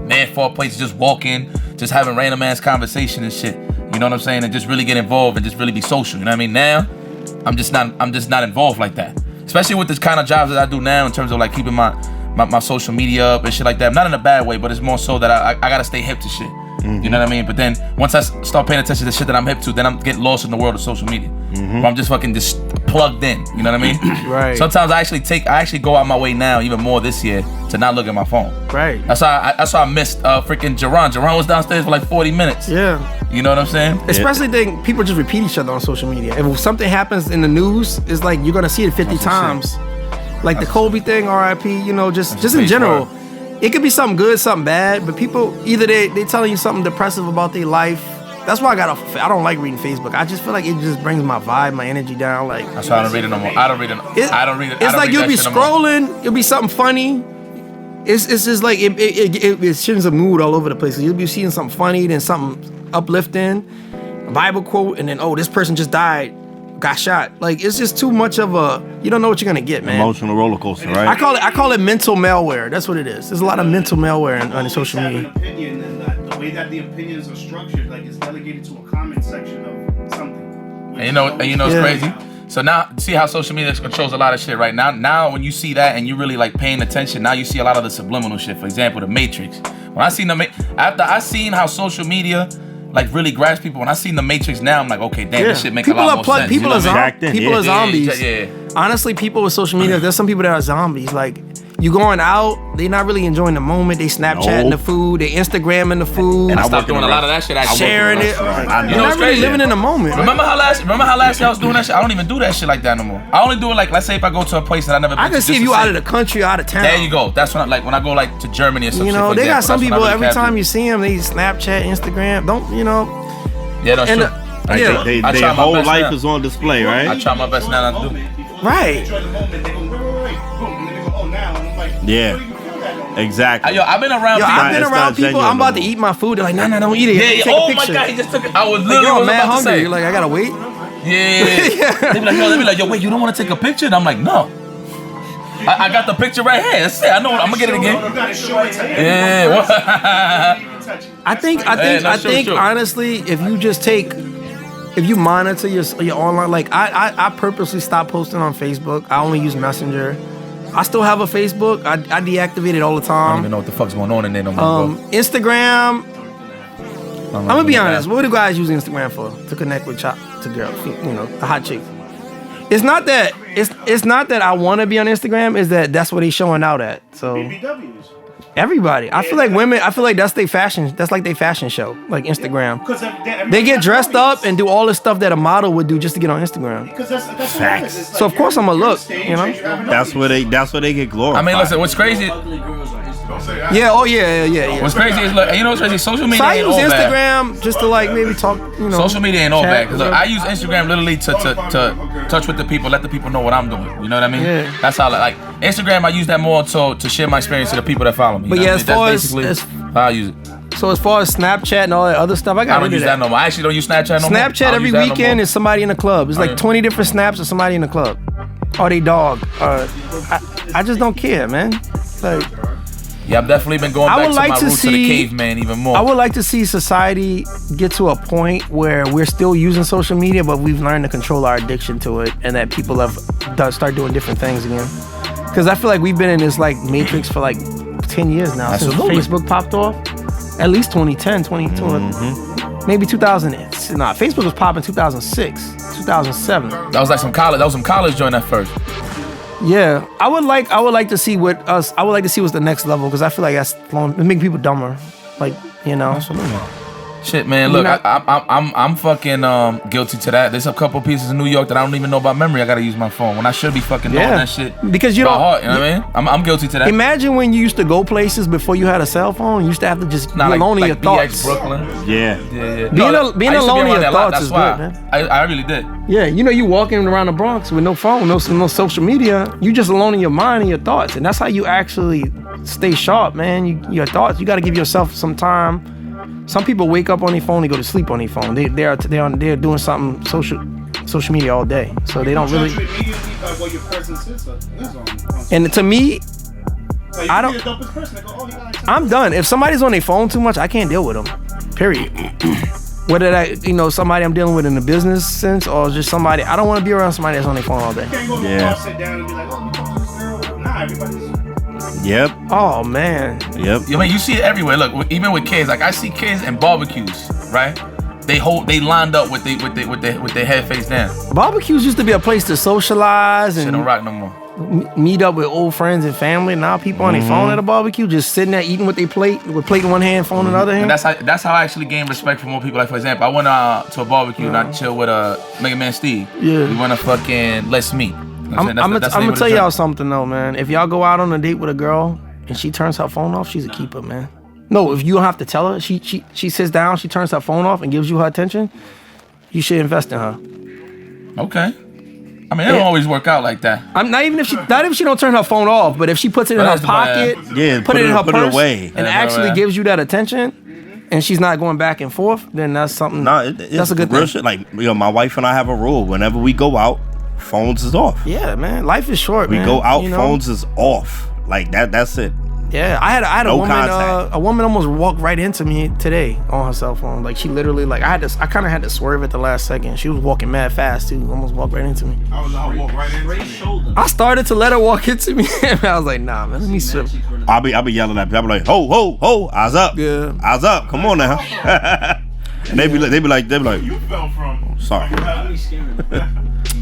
man for places, just walking, just having random ass conversation and shit. You know what I'm saying? And just really get involved and just really be social. You know what I mean? Now, I'm just not involved like that. Especially with this kind of jobs that I do now in terms of like keeping my social media up and shit like that. Not in a bad way, but it's more so that I gotta stay hip to shit. Mm-hmm. You know what I mean? But then once I start paying attention to shit that I'm hip to, then I'm getting lost in the world of social media. Where I'm just fucking just plugged in. You know what I mean? Right. Sometimes I actually go out my way now, even more this year, to not look at my phone. Right. That's why I missed freaking Jerron. Jerron was downstairs for like 40 minutes. Yeah. You know what I'm saying? Especially think people just repeat each other on social media. If something happens in the news, it's like you're gonna see it 50 times. Like the Kobe thing, RIP, you know, just in face general. word. It could be something good, something bad, but people either they telling you something depressive about their life. That's why I don't like reading Facebook. I just feel like it just brings my vibe, my energy down. Like That's why I don't read it no more. I don't read it. I don't read it. It's like you'll be scrolling, it'll be something funny. It's just like it shins a mood all over the place. You'll be seeing something funny, then something uplifting, a Bible quote, and then this person just died, got shot. Like it's just too much of a. You don't know what you're gonna get, man. Emotional roller coaster, right? I call it mental malware. That's what it is. There's a lot of mental malware on social Have an media. opinion, and the way that the opinions are structured, like it's delegated to a comment section of something. And you know what's Yeah. crazy? So now, see how social media controls a lot of shit right now. Now, when you see that and you really like paying attention, now you see a lot of the subliminal shit. For example, the Matrix. When I seen after I seen how social media like really grabs people, when I seen the Matrix now, I'm like, okay, damn, this shit make a lot more sense. People You know are what I mean? Back then, people yeah. are zombies. Yeah. Honestly, people with social media, there's some people that are zombies. Like, you going out, they not really enjoying the moment. They Snapchatting No. the food, they Instagramming the food, And I I stopped work in doing a a lot of that shit. Actually. sharing it. I know. You're not what's really crazy? living in the moment. Remember how last year I was doing that shit? I don't even do that shit like that no more. I only do it like, let's say if I go to a place that I never been I to. can see just if you to out say- of the country or out of town. There you go. That's when when I go like to Germany or something. You know, for they got example, some that's when I people, really every capture time it. you see them, they Snapchat, Instagram. Don't, you know. Yeah, that's And true. Like yeah. I their try my whole best life now. is on display, I right? try my best now not to do. Right. Enjoy the moment. They go, wait, boom, and then they go, oh, now, and I'm like, Yeah. you don't even feel that no more. Exactly. Yo, I've been around Yo, people. I've been it's around not people, genuine I'm about no to more. eat my food. They're like, nah, don't eat it. Yeah, Take oh a my picture. god, he just took it. I was Like, literally yo, was man, about to hungry. say. You're like, I gotta wait. Yeah. They be like, yo, wait, you don't want to take a picture? And I'm like, no. I got the picture right here. That's it. I know. I'm gonna get it You again. gotta show it to everybody. Yeah. You what- can't even touch it. I think that's true. honestly, if you monitor your online, like I purposely stopped posting on Facebook. I only use Messenger. I still have a Facebook. I deactivate it all the I don't time. even know what the fuck's going on in there no more. bro. Instagram. I'm I'm gonna be honest. What do guys use Instagram for? To connect with to girls, you know, the hot chicks. It's not that I want to be on Instagram. Is that's what they showing out at. So BBWs. everybody, I feel like women. I feel like that's their fashion. That's like their fashion show, like Instagram. Because They get dressed up and do all the stuff that a model would do just to get on Instagram. Because that's Facts. what it is. It's So of course I'ma look, you know? That's where they get glorified. I mean, listen. What's crazy? Yeah. Oh yeah. What's crazy is look. You know what's crazy? Social media So I ain't use all bad. Instagram just to like maybe talk. You know. Social media ain't all chat, bad. 'Cause look, whatever. I use Instagram literally to touch with the people, let the people know what I'm doing. You know what I mean? Yeah. That's how like Instagram. I use that more to share my experience to the people that follow me. But you know yeah, what as I mean? far That's as- basically how I use it. So as far as Snapchat and all that other stuff, I I got don't rid of use that no more. I actually don't use Snapchat no more. I Snapchat don't every use that no weekend more. is somebody in the club. It's like yeah. 20 different snaps of somebody in the club. Or they dog. I just don't care, man. Like Yeah, I've definitely been going I back would to like my to roots of the see- caveman even more. I would like to see society get to a point where we're still using social media, but we've learned to control our addiction to it, and that people have start doing different things again. Because I feel like we've been in this like matrix for like 10 years now Absolutely. since Facebook popped off. At least 2010, 2012. maybe 2000. Nah, Facebook was popping 2006, 2007. That was like some college. That was some college joint at first. Yeah, I would like to see what's the next level, because I feel like that's making people dumber. Like, you know. Absolutely. Shit, man. Look, I'm fucking guilty to that. There's a couple pieces in New York that I don't even know about memory. I gotta use my phone when I should be fucking knowing that shit. Because you by don't. heart, you know what I mean? I'm guilty to that. Imagine when you used to go places before you had a cell phone. You used to have to just be alone in your thoughts. Brooklyn. Yeah. Being alone in your thoughts is good, man. I really did. Yeah, you know, you walking around the Bronx with no phone, no social media. You just alone in your mind and your thoughts, and that's how you actually stay sharp, man. Your thoughts. You got to give yourself some time. Some people wake up on their phone, they go to sleep on their phone. They're doing something social media all day, so they don't really. What your presence is on. And to me, Like, I don't. The dopest person. They go, oh, he got like I'm done. If somebody's on their phone too much, I can't deal with them. Period. Whether that, somebody I'm dealing with in the business sense or just somebody, I don't want to be around somebody that's on their phone all day. You can't go to the bar, sit down and be like, oh, you talk to this girl. Nah, everybody's. Yep. Oh man. Yep. I mean, you see it everywhere. Look, even with kids, like I see kids in barbecues, right? They lined up with their head face down. Barbecues used to be a place to socialize Shit and don't rock no more. meet up with old friends and family. Now people on their phone at a barbecue, just sitting there eating with their plate, with plate in one hand, phone in the other hand. And that's how I actually gain respect for more people. Like for example, I went to a barbecue and I chill with Mega Man Steve. Yeah. We went to fucking Let's Meet. I'm gonna tell y'all something though, man. If y'all go out on a date with a girl and she turns her phone off, she's a keeper, man. No, if you don't have to tell her, she sits down, she turns her phone off and gives you her attention, you should invest in her. Okay. I mean, it don't always work out like that. I'm not even if she don't turn her phone off, but if she puts it in her pocket, put it in her purse, away, and actually gives you that attention, and she's not going back and forth, then that's something. That's a good thing. Shit. Like my wife and I have a rule: whenever we go out, phones is off. Yeah, man. Life is short. We man. go out, phones is off. Like that. That's it. Yeah, I had No a woman. contact. A woman almost walked right into me today on her cell phone. Like she literally, like I kind of had to swerve at the last second. She was walking mad fast too. Almost walked right into me. I walk right in. I started to let her walk into me. I was like, nah, man, let me swerve. I'll be yelling at people. I'll be like, ho, ho, ho, eyes up. Yeah. Eyes up. Come on now. And they be like, You fell from. sorry.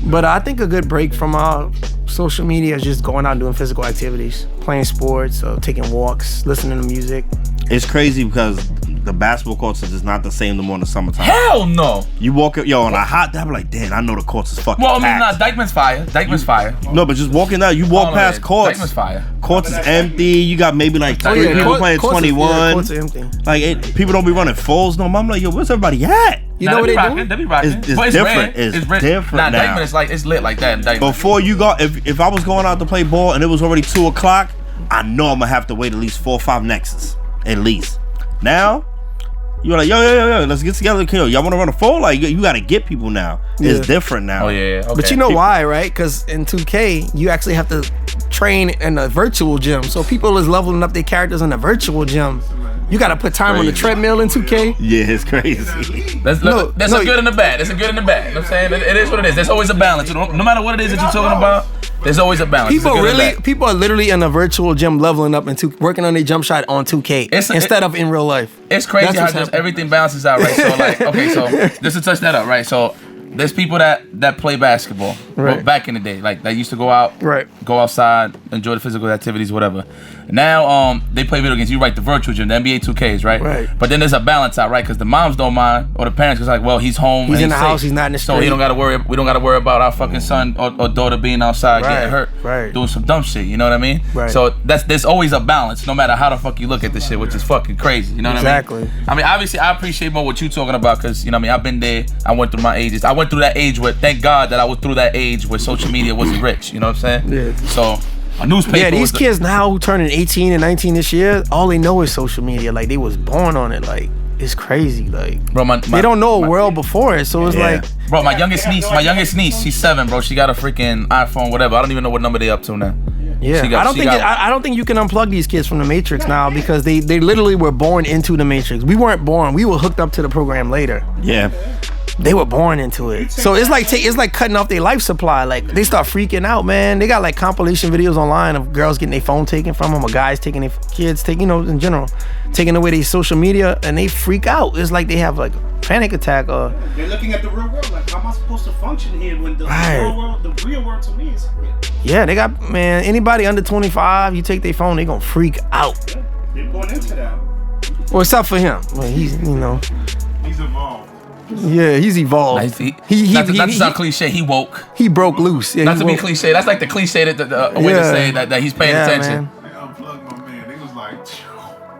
But I think a good break from social media is just going out and doing physical activities, playing sports, taking walks, listening to music. It's crazy because the basketball courts is just not the same no more in the summertime. Hell no. You walk up, on a hot day, I'm like, damn, I know the courts is fucking Well, I mean, packed. Dykeman's fire. Dykeman's fire. No, but just walking out, you walk past courts. Dykeman's fire. Courts is empty. You got maybe like three people playing 21. Courts are empty. Like people don't be running fulls no more. I'm like, yo, where's everybody at? You know what they do? They be rocking. It's But different. Red. It's red. different Nah, now. Dykeman is like it's lit like that. In Dykeman. Before you go, if I was going out to play ball and it was already 2:00, I know I'm gonna have to wait at least 4 or 5 nexts, at least. Now, you're like, yo, let's get together. Y'all want to run a full? Like you got to get people now. Yeah. It's different now. Oh yeah. Okay. But you know why, right? Because in 2K, you actually have to train in a virtual gym. So people is leveling up their characters in a virtual gym. You got to put time on the treadmill in 2K. Yeah, it's crazy. That's a good and a bad. That's a good and a bad. You know what I'm saying? It is what it is. There's always a balance. No matter what it is that you're talking about, there's always a balance. People are literally in a virtual gym leveling up and working on their jump shot on 2K instead of in real life. It's crazy That's how what's just happening. everything balances out, right? So like, okay, so just to touch that up, right? So there's people that play basketball, Right. back in the day, like that used to go out, Right. go outside, enjoy the physical activities, whatever. Now they play video games. You right, the virtual gym, the NBA 2Ks, right? Right. But then there's a balance out, right? Because the moms don't mind, or the parents, because like, well, he's home, He's and in the safe. house, he's not in the so street. we don't gotta worry about our fucking son or daughter being outside getting hurt, right. doing some dumb shit. You know what I mean? Right. So there's always a balance, no matter how the fuck you look at this shit, which is fucking crazy. You know what I mean? Exactly. I mean, obviously, I appreciate more what you're talking about because, you know what I mean, I've been there. I went through my ages. I went through that age where, thank God that I was through that age where social media wasn't rich. You know what I'm saying? Yeah. So, a newspaper. Yeah, these kids now who turning 18 and 19 this year, all they know is social media. Like, they was born on it. Like, it's crazy. Like, Bro, they don't know a world before it. So it's like, Bro, my youngest niece, she's 7, bro. She got a freaking iPhone, whatever. I don't even know what number they up to now. yeah, She got- I don't think you can unplug these kids from the Matrix now because they literally were born into the Matrix. We weren't born. We were hooked up to the program later. Yeah. They were born into it. So it's like cutting off their life supply. Like they start freaking out, man. They got like compilation videos online of girls getting their phone taken from them, or guys taking their kids, in general, taking away their social media, and they freak out. It's like they have like a panic attack. Or they're looking at the real world. Like, how am I supposed to function here when the real world to me is real? Yeah, they got, man, anybody under 25, you take their phone, they gonna freak out. Yeah, they're going into that. Well, except for him. Well, he's evolved. Yeah, he's evolved. Not to sound cliche, he woke. He broke loose. Yeah, not to be cliche. That's like the cliche way to say that he's paying attention. Man. They unplugged my man. They was like,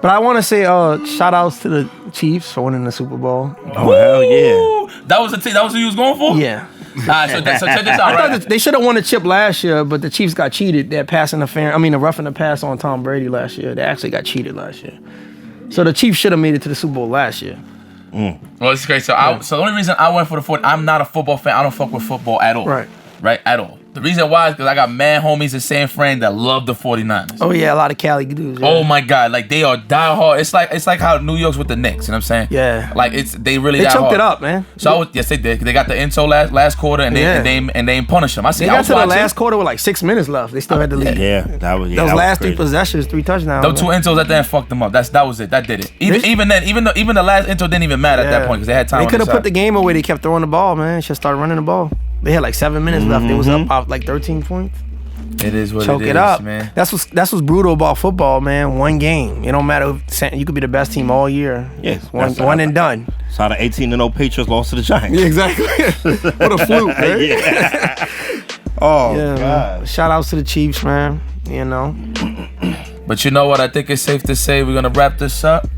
but I want to say shout outs to the Chiefs for winning the Super Bowl. Oh, hell yeah. That was who you was going for? Yeah. So check this out. I thought they should have won the chip last year, but the Chiefs got cheated. That the roughing the pass on Tom Brady last year. They actually got cheated last year. So the Chiefs should have made it to the Super Bowl last year. Well, it's great. So the only reason I went for the 40, I'm not a football fan. I don't fuck with football at all. Right, at all. The reason why is because I got mad homies in San Fran that love the 49ers. Oh yeah, a lot of Cali dudes. Yeah. Oh my God, like they are diehard. It's like how New York's with the Knicks. You know what I'm saying? Yeah. Like they really they diehard. choked it up, man. So yes, they did. They got the intel last quarter and they ain't punish them. They got to the last quarter with like 6 minutes left. They still had to lead. Yeah, that was those last 3 possessions, 3 touchdowns. Those 2 intels at the end fucked them up. That was it. That did it. Even the last intel didn't even matter at that point because they had time. They could have put the game away. They kept throwing the ball, man. Should start running the ball. They had like 7 minutes left. They was up like 13 points. It is what Choke it is, up, man. That's what's brutal about football, man. One game. It don't matter if you could be the best team all year. Yes, one and done. So how the 18-0 Patriots lost to the Giants. Yeah, exactly. What a fluke, man. Yeah. Oh, yeah, God. Man. Shout outs to the Chiefs, man. You know. But you know what? I think it's safe to say we're gonna wrap this up.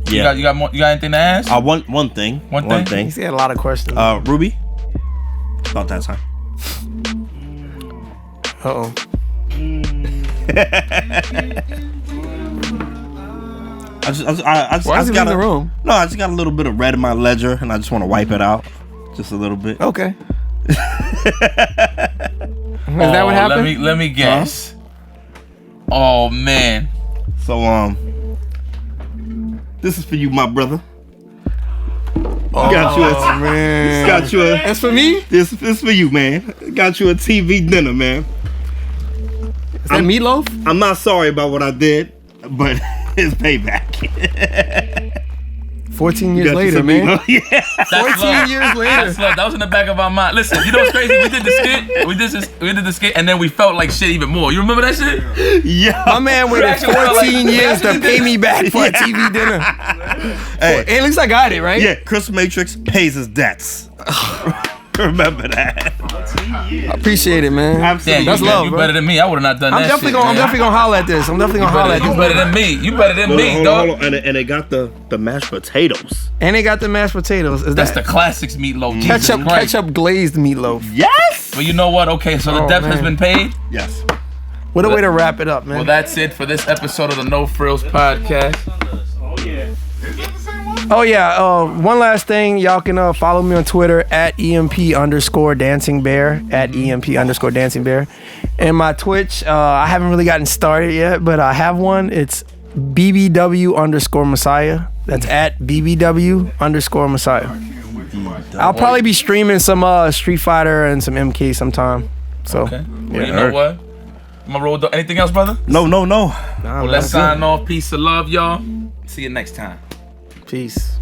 Yeah. You got anything to ask? One thing. One thing. He's got a lot of questions. Ruby. About that time. Uh-oh. I just got in the room. No, I just got a little bit of red in my ledger, and I just want to wipe it out, just a little bit. Okay. Is that what happened? Let me guess. Oh man. So this is for you, my brother. Man. Got you a. That's for me? This for you, man. Got you a TV dinner, man. Is that meatloaf? I'm not sorry about what I did, but it's payback. 14 years later, man. Yeah. 14 years later. That was in the back of our mind. Listen, you know what's crazy? We did the skit. We did the skit, and then we felt like shit even more. You remember that shit? Yeah. My man waited 14 years to pay me back for a TV dinner. Hey, at least I got it, right? Yeah, Chris Matrix pays his debts. Remember that. I appreciate it, man. Absolutely. That's love, You bro. better than me. I would have not done I'm that definitely shit. I'm definitely gonna holler at this. You better than me. You better than me, dog. Hold on. And they got the mashed potatoes. And they got the mashed potatoes. That's the classics meatloaf. ketchup glazed meatloaf. Yes. But you know what? Okay, so the debt has been paid. Yes. What a way to wrap it up, man. Well, that's it for this episode of the No Frills podcast. Oh yeah, one last thing, y'all can follow me on Twitter at EMP_dancing bear, at EMP_dancing bear. And my Twitch, I haven't really gotten started yet, but I have one. It's BBW_Messiah. That's at BBW_Messiah. I'll probably be streaming some Street Fighter and some MK sometime. So Okay. Well, you know what? I'm gonna roll. Anything else, brother? No. Well, let's sign off. Peace and love, y'all. See you next time. Peace.